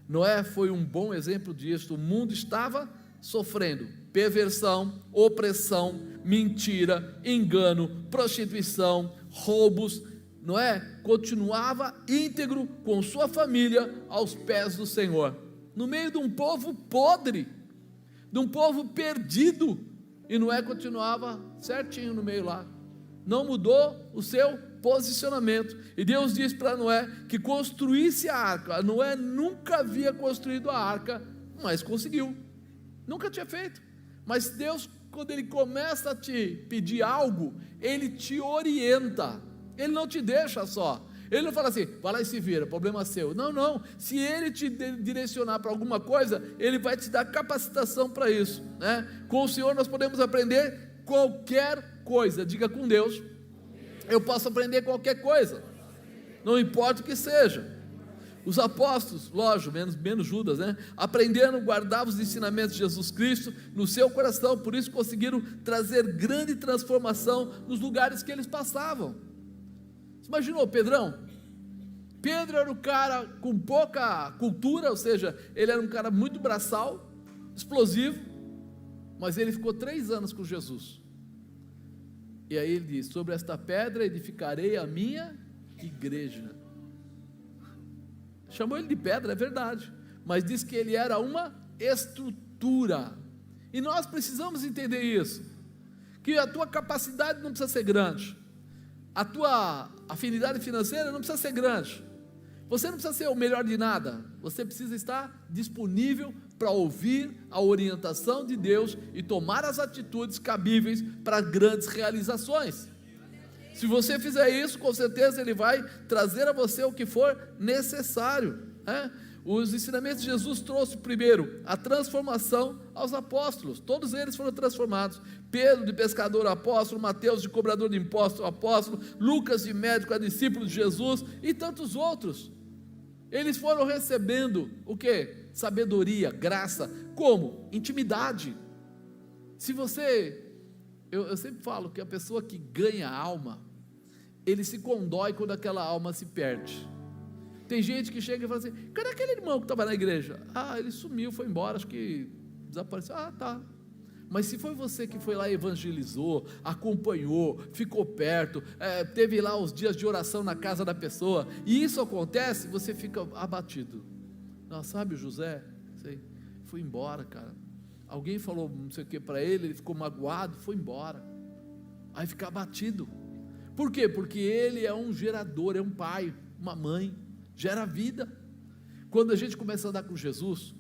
A: Noé foi um bom exemplo disso. O mundo estava sofrendo perversão, opressão, mentira, engano, prostituição, roubos. Noé continuava íntegro com sua família aos pés do Senhor, no meio de um povo podre, de um povo perdido, e Noé continuava certinho no meio lá, não mudou o seu posicionamento. E Deus disse para Noé que construísse a arca. Noé nunca havia construído a arca, mas conseguiu, nunca tinha feito. Mas Deus, quando Ele começa a te pedir algo, Ele te orienta, Ele não te deixa só. Ele não fala assim: vai lá e se vira, problema seu. Não, se Ele te direcionar para alguma coisa, Ele vai te dar capacitação para isso, né? Com o Senhor nós podemos aprender qualquer coisa, diga com Deus, eu posso aprender qualquer coisa, não importa o que seja. Os apóstolos, lógico, menos Judas, né? Aprenderam, guardavam os ensinamentos de Jesus Cristo no seu coração, por isso conseguiram trazer grande transformação nos lugares que eles passavam. Você imaginou Pedrão? Pedro era um cara com pouca cultura, ou seja, ele era um cara muito braçal, explosivo, mas ele ficou 3 anos com Jesus. E aí ele diz: sobre esta pedra edificarei a minha igreja. Chamou ele de pedra, é verdade, mas diz que ele era uma estrutura, e nós precisamos entender isso, que a tua capacidade não precisa ser grande, a tua afinidade financeira não precisa ser grande, você não precisa ser o melhor de nada, você precisa estar disponível para ouvir a orientação de Deus e tomar as atitudes cabíveis para grandes realizações. Se você fizer isso, com certeza Ele vai trazer a você o que for necessário, né? Os ensinamentos de Jesus trouxe primeiro a transformação aos apóstolos, todos eles foram transformados. Pedro de pescador a apóstolo, Mateus de cobrador de impostos a apóstolo, Lucas de médico a discípulo de Jesus e tantos outros. Eles foram recebendo o que? Sabedoria, graça. Como? Intimidade. Se você, eu sempre falo que a pessoa que ganha alma, ele se condói quando aquela alma se perde. Tem gente que chega e fala assim: cadê aquele irmão que estava na igreja? Ah, ele sumiu, foi embora, acho que desapareceu. Ah, tá. Mas se foi você que foi lá e evangelizou, acompanhou, ficou perto, teve lá os dias de oração na casa da pessoa, e isso acontece, você fica abatido. Não, sabe o José? Sei, foi embora, cara. Alguém falou não sei o que para ele, ele ficou magoado, foi embora. Aí fica abatido. Por quê? Porque ele é um gerador, é um pai, uma mãe, gera vida. Quando a gente começa a andar com Jesus,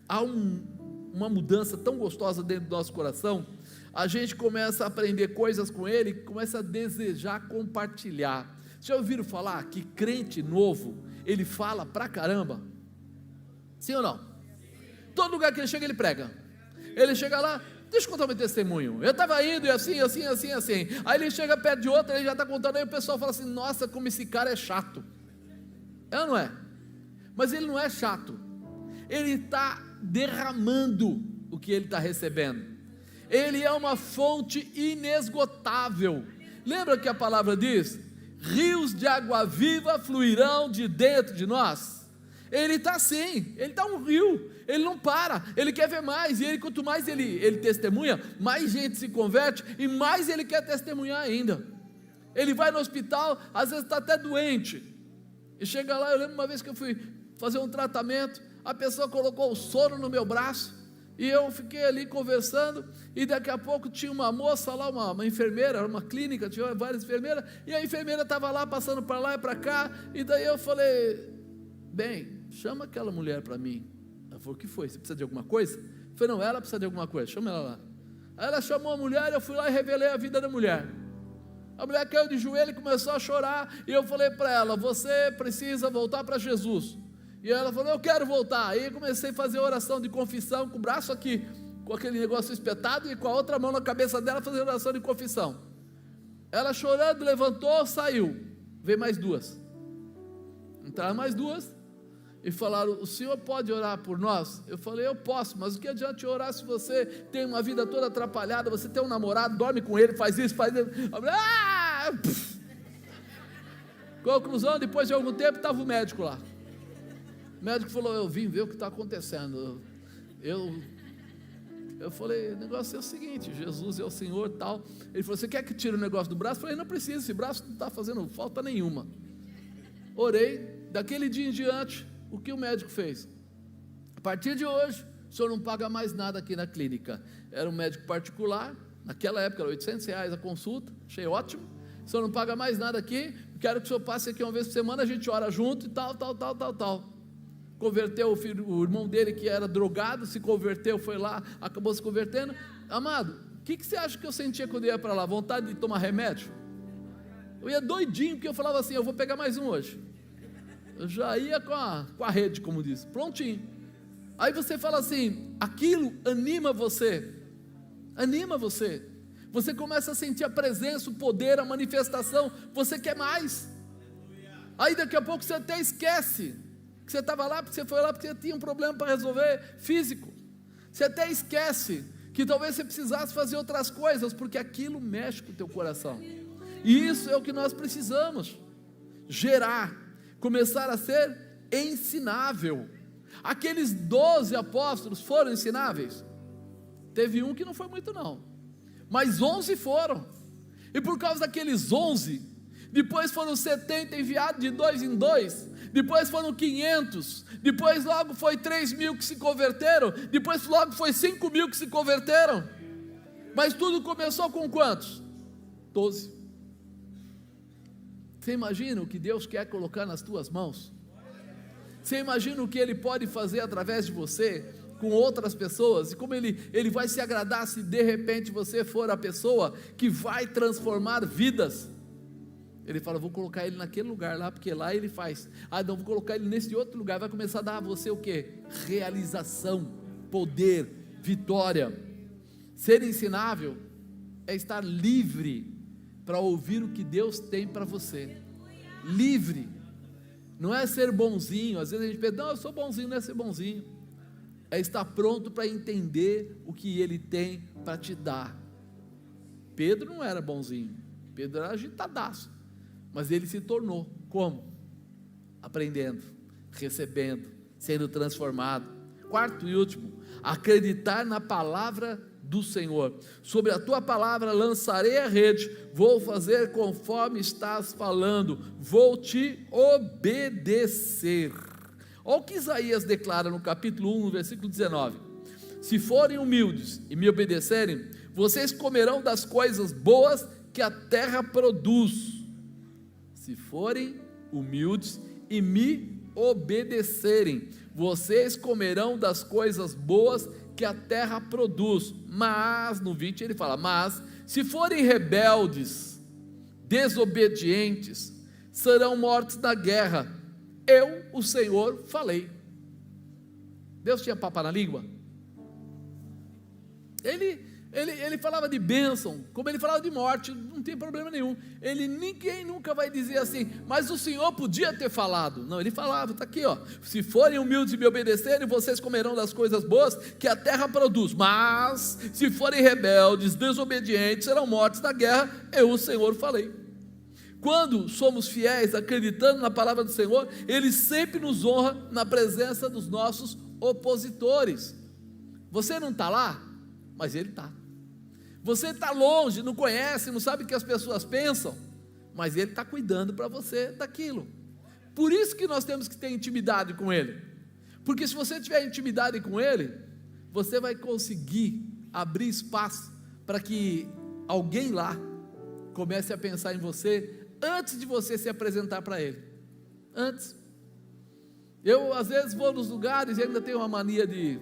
A: há uma mudança tão gostosa dentro do nosso coração, a gente começa a aprender coisas com ele, começa a desejar compartilhar. Já ouviram falar que crente novo, ele fala pra caramba? Sim ou não? Todo lugar que ele chega, ele prega. Ele chega lá: deixa eu contar meu testemunho, eu estava indo e assim, aí ele chega perto de outro, ele já está contando, aí o pessoal fala assim: nossa, como esse cara é chato. É ou não é? Mas ele não é chato, ele está derramando o que ele está recebendo, ele é uma fonte inesgotável. Lembra que a palavra diz: rios de água viva fluirão de dentro de nós? Ele está assim, ele está um rio, ele não para, ele quer ver mais, e ele, quanto mais ele testemunha, mais gente se converte, e mais ele quer testemunhar ainda. Ele vai no hospital, às vezes está até doente, e chega lá. Eu lembro uma vez que eu fui fazer um tratamento, a pessoa colocou o soro no meu braço, e eu fiquei ali conversando, e daqui a pouco tinha uma moça lá, uma enfermeira, era uma clínica, tinha várias enfermeiras, e a enfermeira estava lá, passando para lá e para cá, e daí eu falei: bem, chama aquela mulher para mim. Ela falou: o que foi? Você precisa de alguma coisa? Eu falei: não, ela precisa de alguma coisa, chama ela lá. Aí ela chamou a mulher, eu fui lá e revelei a vida da mulher. A mulher caiu de joelho e começou a chorar, e eu falei para ela: você precisa voltar para Jesus. E ela falou: eu quero voltar. Aí eu comecei a fazer oração de confissão, com o braço aqui, com aquele negócio espetado, e com a outra mão na cabeça dela, fazendo oração de confissão. Ela chorando, levantou, saiu. Veio mais 2. Entraram mais 2 e falaram: o senhor pode orar por nós? Eu falei: eu posso, mas o que adianta eu orar se você tem uma vida toda atrapalhada, você tem um namorado, dorme com ele, faz isso, faz isso. Conclusão: depois de algum tempo estava o médico lá. O médico falou: eu vim ver o que está acontecendo. Eu falei: o negócio é o seguinte, Jesus é o Senhor, tal. Ele falou: você quer que tire o negócio do braço? Eu falei: não precisa, esse braço não está fazendo falta nenhuma. Orei. Daquele dia em diante, o que o médico fez? A partir de hoje, o senhor não paga mais nada aqui na clínica. Era um médico particular, naquela época era R$800 a consulta, achei ótimo. O senhor não paga mais nada aqui, quero que o senhor passe aqui uma vez por semana, a gente ora junto e tal. Converteu o irmão dele, que era drogado, se converteu, foi lá, acabou se convertendo. Amado, o que você acha que eu sentia quando eu ia para lá? Vontade de tomar remédio? Eu ia doidinho, porque eu falava assim: eu vou pegar mais um hoje. Eu já ia com a rede, como diz, prontinho. Aí você fala assim, aquilo anima você, você começa a sentir a presença, o poder, a manifestação, você quer mais. Aí daqui a pouco você até esquece que você estava lá, porque você foi lá porque você tinha um problema para resolver físico. Você até esquece que talvez você precisasse fazer outras coisas, porque aquilo mexe com o teu coração. E isso é o que nós precisamos, gerar, começar a ser ensinável. Aqueles 12 apóstolos foram ensináveis? Teve um que não foi muito não, mas 11 foram, e por causa daqueles 11, depois foram 70 enviados de 2 em 2, depois foram 500, depois logo foi 3.000 que se converteram, depois logo foi 5.000 que se converteram, mas tudo começou com quantos? 12. Você imagina o que Deus quer colocar nas tuas mãos? Você imagina o que Ele pode fazer através de você, com outras pessoas, e como ele vai se agradar se de repente você for a pessoa que vai transformar vidas. Ele fala, vou colocar ele naquele lugar lá, porque lá ele faz. Não, vou colocar ele nesse outro lugar, vai começar a dar a você o quê? Realização, poder, vitória. Ser ensinável é estar livre para ouvir o que Deus tem para você. Livre, não é ser bonzinho. Às vezes a gente pensa, não, eu sou bonzinho, não é ser bonzinho, é estar pronto para entender o que Ele tem para te dar. Pedro não era bonzinho, Pedro era agitadaço, mas ele se tornou, como? Aprendendo, recebendo, sendo transformado. Quarto e último, acreditar na palavra do Senhor. Sobre a tua palavra lançarei a rede, vou fazer conforme estás falando, vou te obedecer. Olha o que Isaías declara no capítulo 1, no versículo 19: se forem humildes e me obedecerem, vocês comerão das coisas boas que a terra produz. Se forem humildes e me obedecerem, vocês comerão das coisas boas que a terra produz. Mas, no 20 ele fala, mas se forem rebeldes, desobedientes, serão mortos na guerra. Eu, o Senhor, falei. Deus tinha papa na língua? Ele falava de bênção, como ele falava de morte, não tem problema nenhum. Ninguém nunca vai dizer assim, mas o Senhor podia ter falado. Não, ele falava, está aqui, ó, se forem humildes e me obedecerem, vocês comerão das coisas boas que a terra produz. Mas se forem rebeldes, desobedientes, serão mortos na guerra. Eu, o Senhor, falei. Quando somos fiéis, acreditando na palavra do Senhor, Ele sempre nos honra na presença dos nossos opositores. Você não está lá, mas Ele está. Você está longe, não conhece, não sabe o que as pessoas pensam, mas Ele está cuidando para você daquilo. Por isso que nós temos que ter intimidade com Ele, porque se você tiver intimidade com Ele, você vai conseguir abrir espaço para que alguém lá comece a pensar em você, antes de você se apresentar para Ele. Antes. Eu às vezes vou nos lugares e ainda tenho uma mania de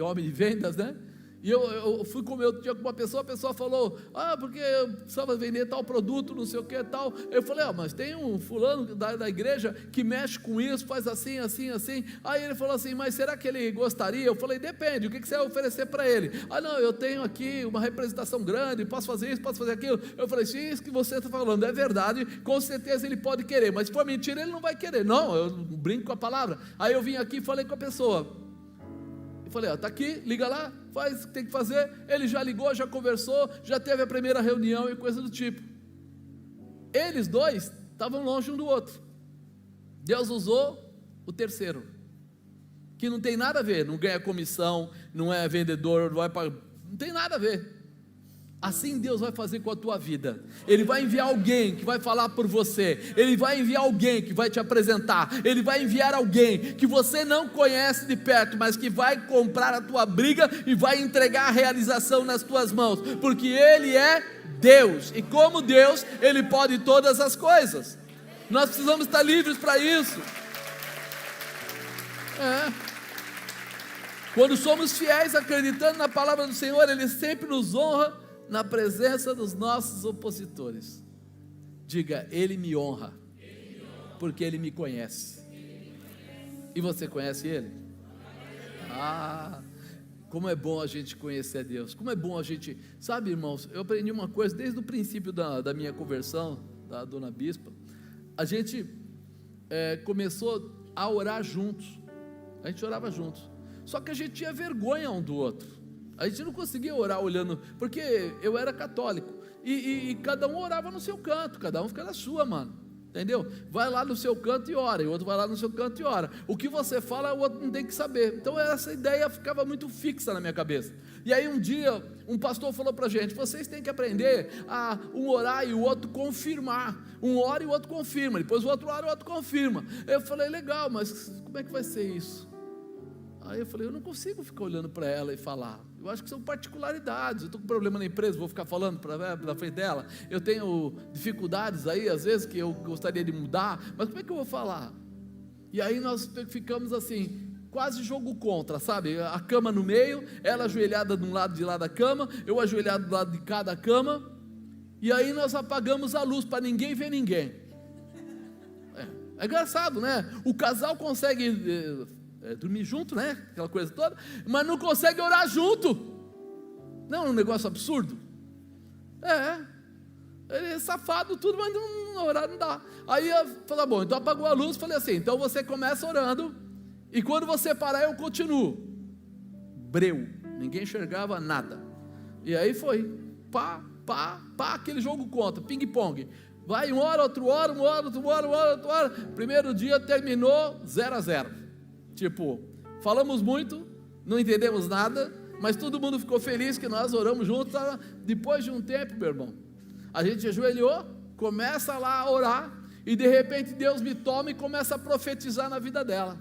A: homem de vendas, né? E eu fui comer outro dia com uma pessoa, a pessoa falou, porque eu precisava vender tal produto, não sei o que tal. Eu falei, mas tem um fulano da igreja que mexe com isso, faz assim, assim, assim. Aí ele falou assim, mas será que ele gostaria? Eu falei, depende, o que você vai oferecer para ele? Não, eu tenho aqui uma representação grande, posso fazer isso, posso fazer aquilo. Eu falei, se isso que você está falando é verdade, com certeza ele pode querer, mas se for mentira ele não vai querer. Não, eu brinco com a palavra. Aí eu vim aqui e falei com a pessoa, eu falei, está aqui, liga lá, faz o que tem que fazer. Ele já ligou, já conversou, já teve a primeira reunião e coisa do tipo. Eles dois estavam longe um do outro. Deus usou o terceiro, que não tem nada a ver, não ganha comissão, não é vendedor, não tem nada a ver. Assim Deus vai fazer com a tua vida. Ele vai enviar alguém que vai falar por você, Ele vai enviar alguém que vai te apresentar, Ele vai enviar alguém que você não conhece de perto, mas que vai comprar a tua briga e vai entregar a realização nas tuas mãos, porque Ele é Deus, e como Deus, Ele pode todas as coisas. Nós precisamos estar livres para isso. Quando somos fiéis, acreditando na palavra do Senhor, Ele sempre nos honra na presença dos nossos opositores. Diga, Ele me honra, porque Ele me conhece. E você conhece Ele? Como é bom a gente conhecer a Deus, como é bom a gente, sabe, irmãos, eu aprendi uma coisa desde o princípio da minha conversão, da dona Bispa. A gente começou a orar juntos, a gente orava juntos, só que a gente tinha vergonha um do outro, a gente não conseguia orar olhando, porque eu era católico, e cada um orava no seu canto, cada um fica na sua, mano. Entendeu? Vai lá no seu canto e ora, e o outro vai lá no seu canto e ora. O que você fala, o outro não tem que saber. Então essa ideia ficava muito fixa na minha cabeça. E aí um dia, um pastor falou para a gente: vocês têm que aprender a um orar e o outro confirmar. Um ora e o outro confirma, depois o outro ora e o outro confirma. Eu falei: legal, mas como é que vai ser isso? Aí eu falei: eu não consigo ficar olhando para ela e falar. Eu acho que são particularidades. Eu estou com problema na empresa, vou ficar falando na frente dela. Eu tenho dificuldades aí, às vezes, que eu gostaria de mudar, mas como é que eu vou falar? E aí nós ficamos assim, quase jogo contra, sabe? A cama no meio, ela ajoelhada de um lado de lá da cama, eu ajoelhado do lado de cada cama, e aí nós apagamos a luz para ninguém ver ninguém. É engraçado, né? O casal consegue dormir junto, né? Aquela coisa toda, mas não consegue orar junto. Não é um negócio absurdo? Ele é safado tudo, mas não orar não dá. Aí eu falei: bom, então apagou a luz. Falei assim: então você começa orando, e quando você parar eu continuo. Breu, ninguém enxergava nada. E aí foi pá, aquele jogo contra, ping pong. Vai um hora, outro hora, um hora, outro hora, outro hora. Primeiro dia terminou 0-0. Tipo, falamos muito, não entendemos nada, mas todo mundo ficou feliz que nós oramos juntos. Depois de um tempo, meu irmão, a gente ajoelhou, começa lá a orar, e de repente Deus me toma e começa a profetizar na vida dela,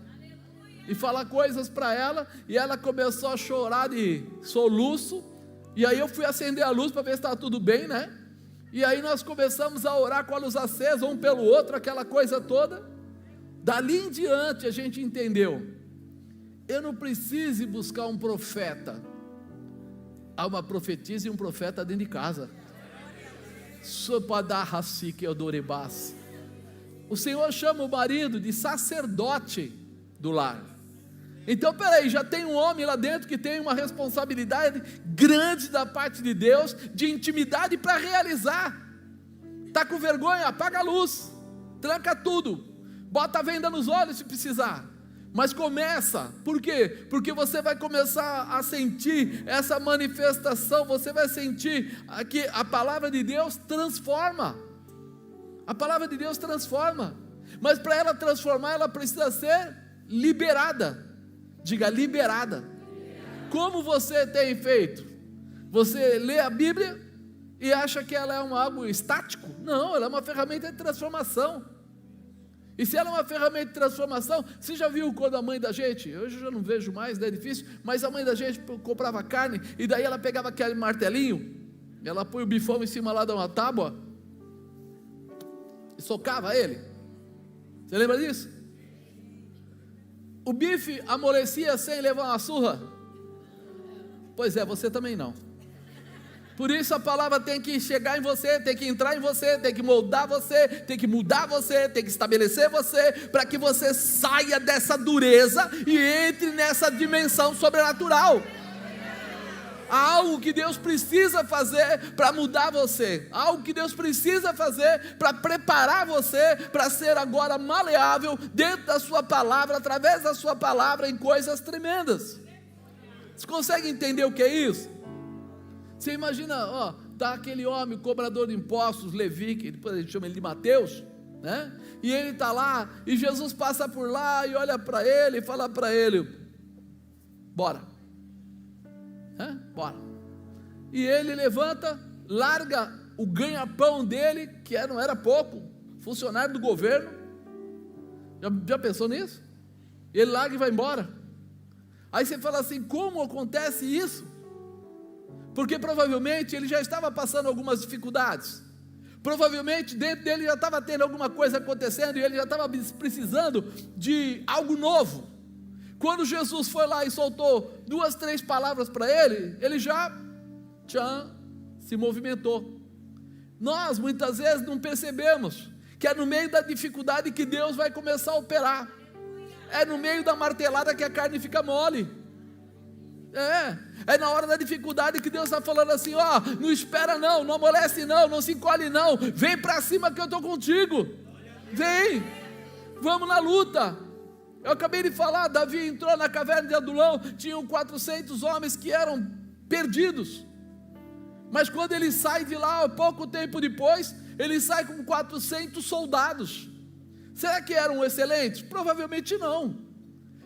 A: e falar coisas para ela, e ela começou a chorar de soluço, e aí eu fui acender a luz para ver se estava tudo bem, né? E aí nós começamos a orar com a luz acesa, um pelo outro, aquela coisa toda. Dali em diante a gente entendeu: eu não preciso buscar um profeta, há uma profetisa e um profeta dentro de casa. O Senhor chama o marido de sacerdote do lar. Então peraí, já tem um homem lá dentro que tem uma responsabilidade grande da parte de Deus, de intimidade para realizar. Está com vergonha? Apaga a luz, tranca tudo, bota a venda nos olhos se precisar, mas começa. Por quê? Porque você vai começar a sentir essa manifestação, você vai sentir que a palavra de Deus transforma. A palavra de Deus transforma, mas para ela transformar, ela precisa ser liberada. Diga: liberada. Como você tem feito? Você lê a Bíblia e acha que ela é algo estático? Não, ela é uma ferramenta de transformação. E se ela é uma ferramenta de transformação, você já viu quando a mãe da gente, hoje eu já não vejo mais, é difícil, mas a mãe da gente comprava carne, e daí ela pegava aquele martelinho, ela põe o bifão em cima lá de uma tábua, e socava ele. Você lembra disso? O bife amolecia sem levar uma surra? Pois é, você também não. Por isso a palavra tem que chegar em você, tem que entrar em você, tem que moldar você, tem que mudar você, tem que estabelecer você, para que você saia dessa dureza e entre nessa dimensão sobrenatural. Há algo que Deus precisa fazer para mudar você, algo que Deus precisa fazer para preparar você para ser agora maleável dentro da sua palavra, através da sua palavra, em coisas tremendas. Você consegue entender o que é isso? Você imagina, está aquele homem, cobrador de impostos, Levi, que depois a gente chama ele de Mateus, né? E ele está lá, e Jesus passa por lá, e olha para ele, e fala para ele: bora, bora. E ele levanta, larga o ganha-pão dele, que não era pouco, funcionário do governo. Já pensou nisso? Ele larga e vai embora. Aí você fala assim: como acontece isso? Porque provavelmente ele já estava passando algumas dificuldades, provavelmente dentro dele já estava tendo alguma coisa acontecendo, e ele já estava precisando de algo novo. Quando Jesus foi lá e soltou 2, 3 palavras para ele, ele já se movimentou. Nós muitas vezes não percebemos que é no meio da dificuldade que Deus vai começar a operar, é no meio da martelada que a carne fica mole. É na hora da dificuldade que Deus está falando assim, ó, não espera não, não amolece não, não se encolhe não, vem para cima que eu estou contigo, vem, vamos na luta. Eu acabei de falar, Davi entrou na caverna de Adulão, tinham 400 homens que eram perdidos, mas quando ele sai de lá, pouco tempo depois, ele sai com 400 soldados. Será que eram excelentes? Provavelmente não.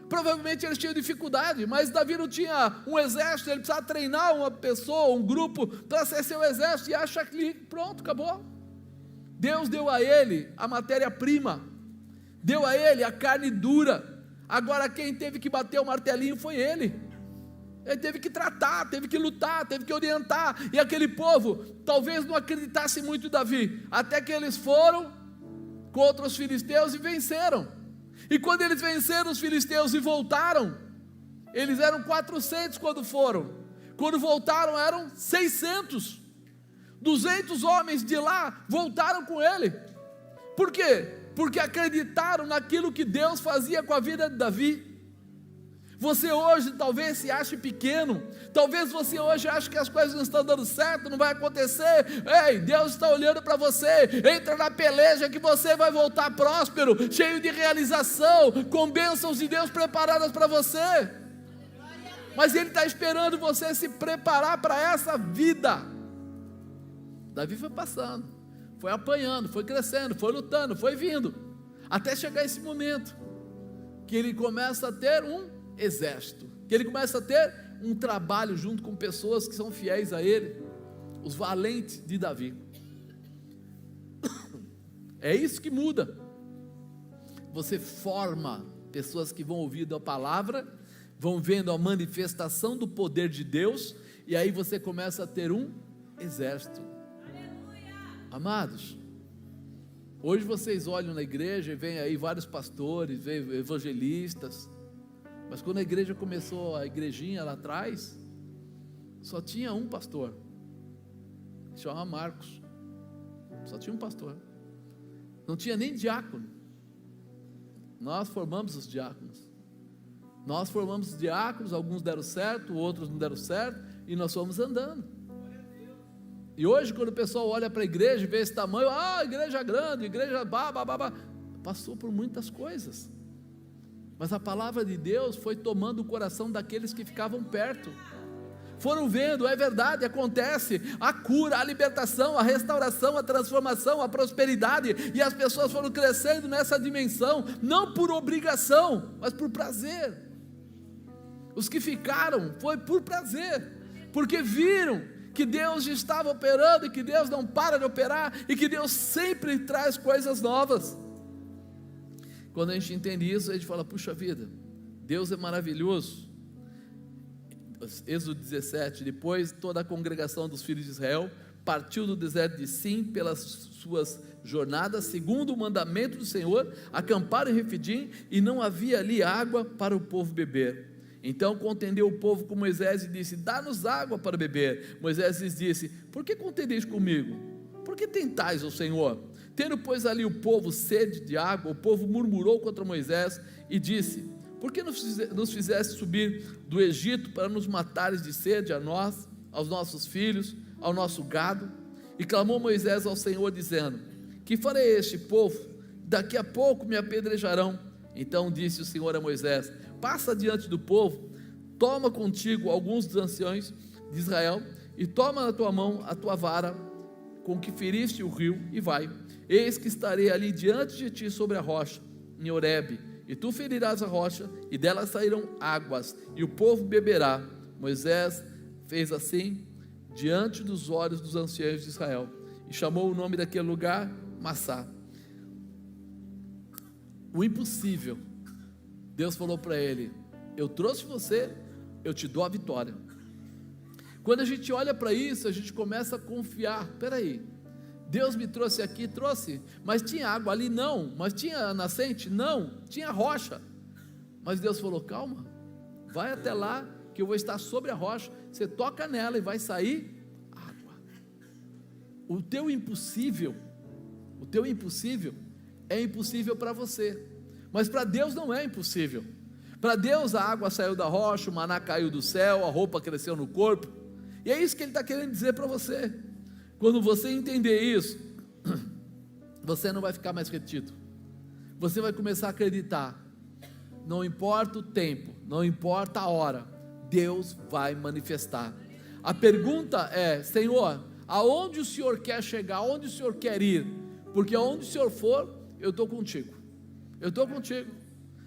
A: Provavelmente eles tinham dificuldade, mas Davi não tinha um exército, ele precisava treinar uma pessoa, um grupo, para ser seu exército, e acha que pronto, acabou. Deus deu a ele a matéria-prima, deu a ele a carne dura, agora quem teve que bater o martelinho foi ele. Ele teve que tratar, teve que lutar, teve que orientar, e aquele povo talvez não acreditasse muito em Davi, até que eles foram contra os filisteus e venceram. E quando eles venceram os filisteus e voltaram, eles eram 400 quando foram, quando voltaram eram 600, 200 homens de lá voltaram com ele. Por quê? Porque acreditaram naquilo que Deus fazia com a vida de Davi. Você hoje talvez se ache pequeno, talvez você hoje ache que as coisas não estão dando certo, não vai acontecer. Ei, Deus está olhando para você, entra na peleja que você vai voltar próspero, cheio de realização, com bênçãos de Deus preparadas para você. Mas Ele está esperando você se preparar para essa vida. Davi foi passando, foi apanhando, foi crescendo, foi lutando, foi vindo, até chegar esse momento, que ele começa a ter um exército, que ele começa a ter um trabalho junto com pessoas que são fiéis a ele, os valentes de Davi. É isso que muda. Você forma pessoas que vão ouvindo a palavra, vão vendo a manifestação do poder de Deus, e aí você começa a ter um exército. Amados, hoje vocês olham na igreja e vem aí vários pastores, vem evangelistas, mas quando a igreja começou, a igrejinha lá atrás, só tinha um pastor, se chama Marcos, só tinha um pastor, não tinha nem diácono. Nós formamos os diáconos, alguns deram certo, outros não deram certo, e nós fomos andando. E hoje quando o pessoal olha para a igreja e vê esse tamanho, igreja grande, igreja passou por muitas coisas, mas a palavra de Deus foi tomando o coração daqueles que ficavam perto, foram vendo, é verdade, acontece, a cura, a libertação, a restauração, a transformação, a prosperidade, e as pessoas foram crescendo nessa dimensão, não por obrigação, mas por prazer. Os que ficaram, foi por prazer, porque viram que Deus estava operando, e que Deus não para de operar, e que Deus sempre traz coisas novas. Quando a gente entende isso, a gente fala, puxa vida, Deus é maravilhoso. Êxodo 17, depois toda a congregação dos filhos de Israel partiu do deserto de Sim pelas suas jornadas, segundo o mandamento do Senhor, acamparam em Refidim, e não havia ali água para o povo beber. Então contendeu o povo com Moisés e disse, dá-nos água para beber. Moisés lhes disse, por que contendeis comigo? Por que tentais o Senhor? Tendo pois ali o povo sede de água, o povo murmurou contra Moisés e disse, por que nos fizeste subir do Egito para nos matares de sede a nós, aos nossos filhos, ao nosso gado? E clamou Moisés ao Senhor dizendo, que farei este povo? Daqui a pouco me apedrejarão. Então disse o Senhor a Moisés, passa diante do povo, toma contigo alguns dos anciãos de Israel, e toma na tua mão a tua vara, com que feriste o rio, e vai. Eis que estarei ali diante de ti sobre a rocha, em Horebe, e tu ferirás a rocha, e dela sairão águas, e o povo beberá. Moisés fez assim, diante dos olhos dos anciãos de Israel, e chamou o nome daquele lugar, Massá. O impossível, Deus falou para ele, eu trouxe você, eu te dou a vitória. Quando a gente olha para isso, a gente começa a confiar, peraí, Deus me trouxe aqui, trouxe, mas tinha água ali? Não. Mas tinha nascente? Não. Tinha rocha, mas Deus falou, calma, vai até lá, que eu vou estar sobre a rocha, você toca nela e vai sair água. O teu impossível é impossível para você, mas para Deus não é impossível, Para Deus a água saiu da rocha, o maná caiu do céu, a roupa cresceu no corpo. E é isso que Ele está querendo dizer para você. Quando você entender isso, você não vai ficar mais retido. Você vai começar a acreditar. Não importa o tempo, não importa a hora, Deus vai manifestar. A pergunta é: Senhor, aonde o Senhor quer chegar? Aonde o Senhor quer ir? Porque aonde o Senhor for, eu estou contigo. Eu estou contigo.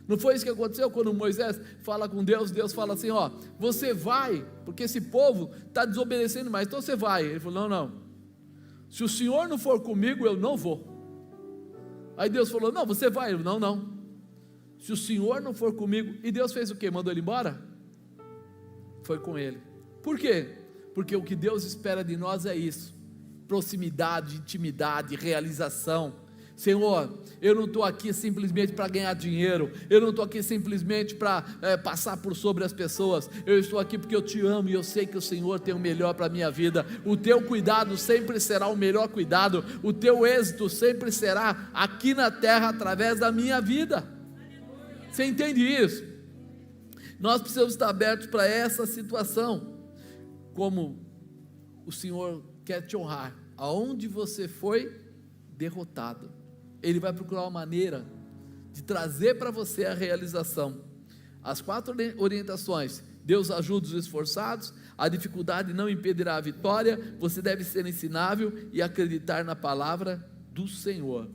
A: Não foi isso que aconteceu quando Moisés fala com Deus? Deus fala assim: ó, você vai, porque esse povo está desobedecendo mais, então você vai. Ele falou: não, se o Senhor não for comigo, eu não vou. Aí Deus falou: não, você vai. Ele falou: não, se o Senhor não for comigo. E Deus fez o quê? Mandou ele embora? Foi com ele. Por quê? Porque o que Deus espera de nós é isso: proximidade, intimidade, realização. Senhor, eu não estou aqui simplesmente para ganhar dinheiro, eu não estou aqui simplesmente para passar por sobre as pessoas, eu estou aqui porque eu te amo e eu sei que o Senhor tem o melhor para a minha vida. O teu cuidado sempre será o melhor cuidado, o teu êxito sempre será aqui na terra através da minha vida. Você entende isso? Nós precisamos estar abertos para essa situação. Como o Senhor quer te honrar, aonde você foi derrotado, Ele vai procurar uma maneira de trazer para você a realização. As 4 orientações: Deus ajuda os esforçados, a dificuldade não impedirá a vitória, você deve ser ensinável e acreditar na palavra do Senhor.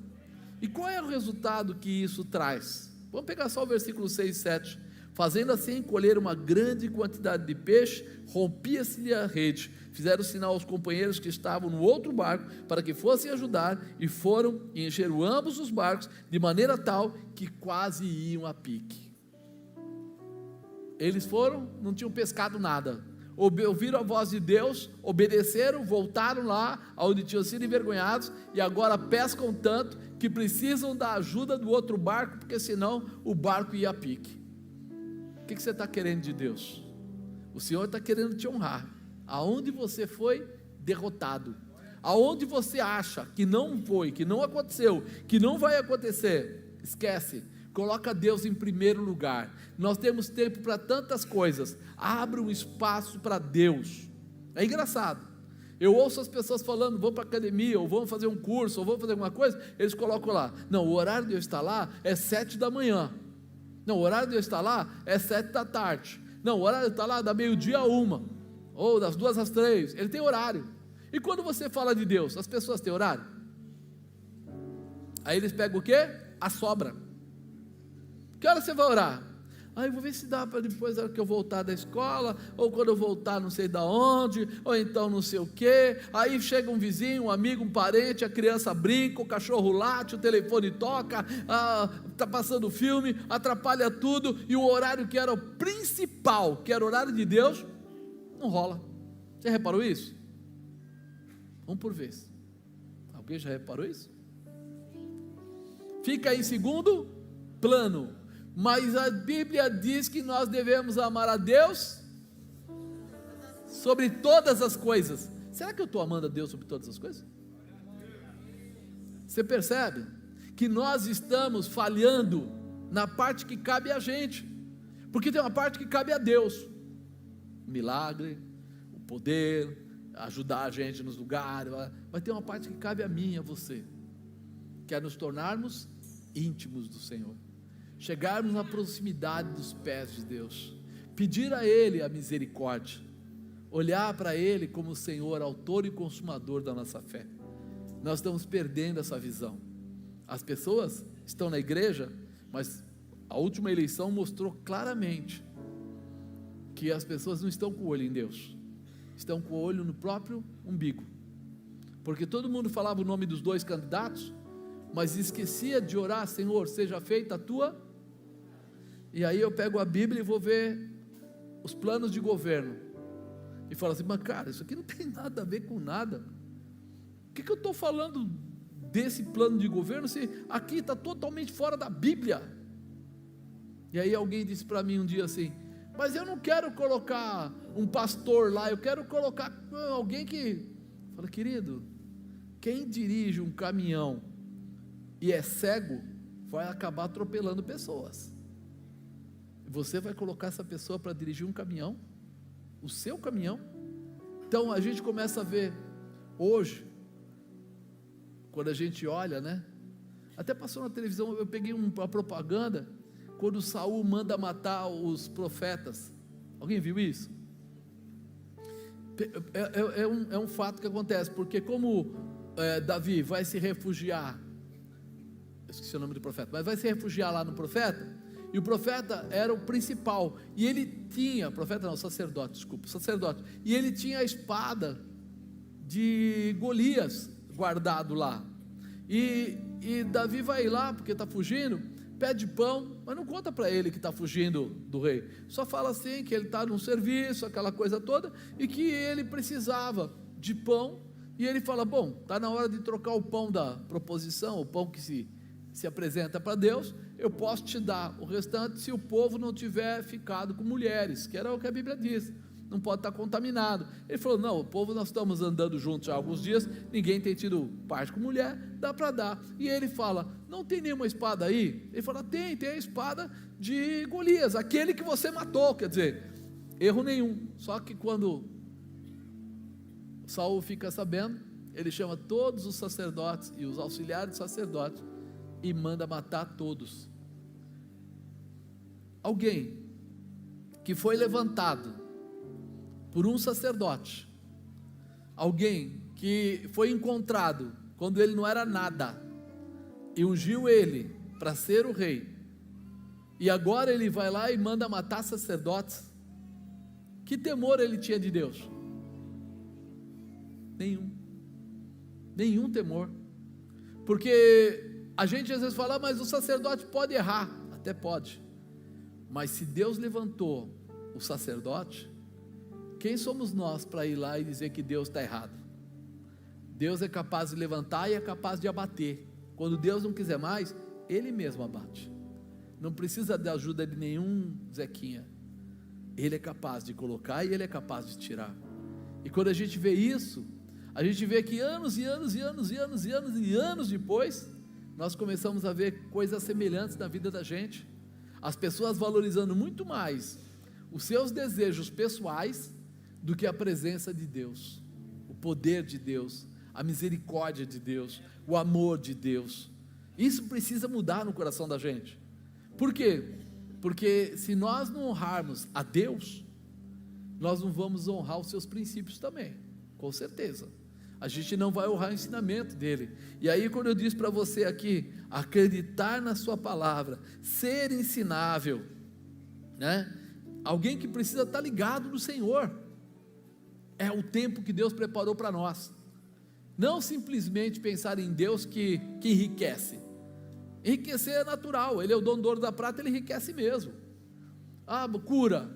A: E qual é o resultado que isso traz? Vamos pegar só o versículo 6 e 7. Fazendo assim, colher uma grande quantidade de peixe, rompia-se-lhe a rede. Fizeram sinal aos companheiros que estavam no outro barco, para que fossem ajudar, e foram e encheram ambos os barcos, de maneira tal, que quase iam a pique. Eles foram, não tinham pescado nada, ouviram a voz de Deus, obedeceram, voltaram lá, onde tinham sido envergonhados, e agora pescam tanto, que precisam da ajuda do outro barco, porque senão o barco ia a pique. O que você está querendo de Deus? O Senhor está querendo te honrar, aonde você foi derrotado, aonde você acha que não foi, que não aconteceu, que não vai acontecer, esquece, coloca Deus em primeiro lugar. Nós temos tempo para tantas coisas, abre um espaço para Deus. É engraçado, eu ouço as pessoas falando: vou para a academia, ou vamos fazer um curso, ou vamos fazer alguma coisa, eles colocam lá: não, o horário de eu estar lá é 7 da manhã, não, o horário de eu estar lá é 7 da tarde, não, o horário de eu estar lá é da meio-dia a 1, ou das 2 às 3, ele tem horário. E quando você fala de Deus, as pessoas têm horário? Aí eles pegam o quê? A sobra. Que hora você vai orar? Eu vou ver se dá para depois, na hora que eu voltar da escola, ou quando eu voltar não sei da onde, ou então não sei o quê. Aí chega um vizinho, um amigo, um parente, a criança brinca, o cachorro late, o telefone toca, está passando filme, atrapalha tudo, e o horário que era o principal, que era o horário de Deus, não rola. Você reparou isso? Um por vez. Alguém já reparou isso? Fica em segundo plano. Mas a Bíblia diz que nós devemos amar a Deus sobre todas as coisas. Será que eu estou amando a Deus sobre todas as coisas? Você percebe que nós estamos falhando na parte que cabe a gente, porque tem uma parte que cabe a Deus: o milagre, o poder, ajudar a gente nos lugares, mas tem uma parte que cabe a mim e a você, que é nos tornarmos íntimos do Senhor, chegarmos na proximidade dos pés de Deus, pedir a Ele a misericórdia, olhar para Ele como o Senhor, autor e consumador da nossa fé. Nós estamos perdendo essa visão. As pessoas estão na igreja, mas a última eleição mostrou claramente que as pessoas não estão com o olho em Deus, estão com o olho no próprio umbigo, porque todo mundo falava o nome dos 2 candidatos, mas esquecia de orar: Senhor, seja feita a tua. E aí eu pego a Bíblia e vou ver os planos de governo, e falo assim: mas cara, isso aqui não tem nada a ver com nada. O que eu estou falando desse plano de governo, se aqui está totalmente fora da Bíblia? E aí alguém disse para mim um dia assim: mas eu não quero colocar um pastor lá, eu quero colocar alguém que... Fala: querido, quem dirige um caminhão e é cego, vai acabar atropelando pessoas. Você vai colocar essa pessoa para dirigir um caminhão, o seu caminhão? Então a gente começa a ver hoje, quando a gente olha, né? Até passou na televisão, eu peguei uma propaganda, quando Saul manda matar os profetas. Alguém viu isso? É um fato que acontece, porque como Davi vai se refugiar, eu esqueci o nome do profeta, mas vai se refugiar lá no profeta, e o profeta era o principal, e ele tinha, sacerdote, e ele tinha a espada de Golias guardado lá, e Davi vai lá, porque está fugindo, pede pão, mas não conta para ele que está fugindo do rei, só fala assim, que ele está num serviço, aquela coisa toda, e que ele precisava de pão, e ele fala, bom, está na hora de trocar o pão da proposição, o pão que se apresenta para Deus, eu posso te dar o restante, se o povo não tiver ficado com mulheres, que era o que a Bíblia diz, não pode estar contaminado. Ele falou, não, o povo, nós estamos andando juntos há alguns dias, ninguém tem tido parte com mulher, dá para dar. E ele fala, não tem nenhuma espada aí? Ele fala, tem a espada de Golias, aquele que você matou, quer dizer, erro nenhum. Só que quando Saul fica sabendo, ele chama todos os sacerdotes e os auxiliares de sacerdotes e manda matar todos. Alguém que foi levantado por um sacerdote, alguém que foi encontrado quando ele não era nada, e ungiu ele para ser o rei, e agora ele vai lá e manda matar sacerdotes. Que temor ele tinha de Deus? Nenhum temor, porque a gente às vezes fala, mas o sacerdote pode errar, até pode, mas se Deus levantou o sacerdote, quem somos nós para ir lá e dizer que Deus está errado? Deus é capaz de levantar e é capaz de abater. Quando Deus não quiser mais, Ele mesmo abate, não precisa da ajuda de nenhum Zequinha. Ele é capaz de colocar e Ele é capaz de tirar. E quando a gente vê isso, a gente vê que anos depois, nós começamos a ver coisas semelhantes na vida da gente, as pessoas valorizando muito mais os seus desejos pessoais do que a presença de Deus, o poder de Deus, a misericórdia de Deus, o amor de Deus. Isso precisa mudar no coração da gente. Por quê? Porque se nós não honrarmos a Deus, nós não vamos honrar os seus princípios também, com certeza. A gente não vai honrar o ensinamento dele. E aí quando eu disse para você aqui, acreditar na sua palavra, ser ensinável, né? Alguém que precisa estar ligado no Senhor, é o tempo que Deus preparou para nós. Não simplesmente pensar em Deus que enriquece. Enriquecer é natural, Ele é o dono do ouro da prata, Ele enriquece mesmo. Ah, cura,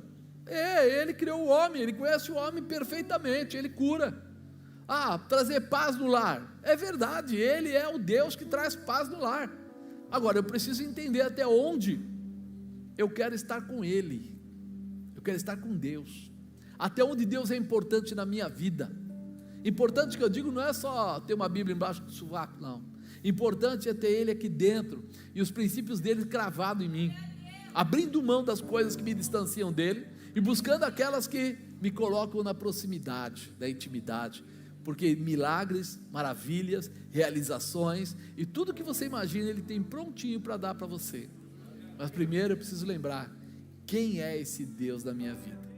A: Ele criou o homem, Ele conhece o homem perfeitamente, Ele cura. Ah, trazer paz no lar, é verdade, Ele é o Deus que traz paz no lar. Agora eu preciso entender até onde eu quero estar com Ele, eu quero estar com Deus, até onde Deus é importante na minha vida. Importante que eu digo não é só ter uma Bíblia embaixo do sovaco, não. Importante é ter Ele aqui dentro, e os princípios dele cravados em mim, abrindo mão das coisas que me distanciam dele, e buscando aquelas que me colocam na proximidade, da intimidade, porque milagres, maravilhas, realizações, e tudo que você imagina, Ele tem prontinho para dar para você. Mas primeiro eu preciso lembrar, quem é esse Deus da minha vida?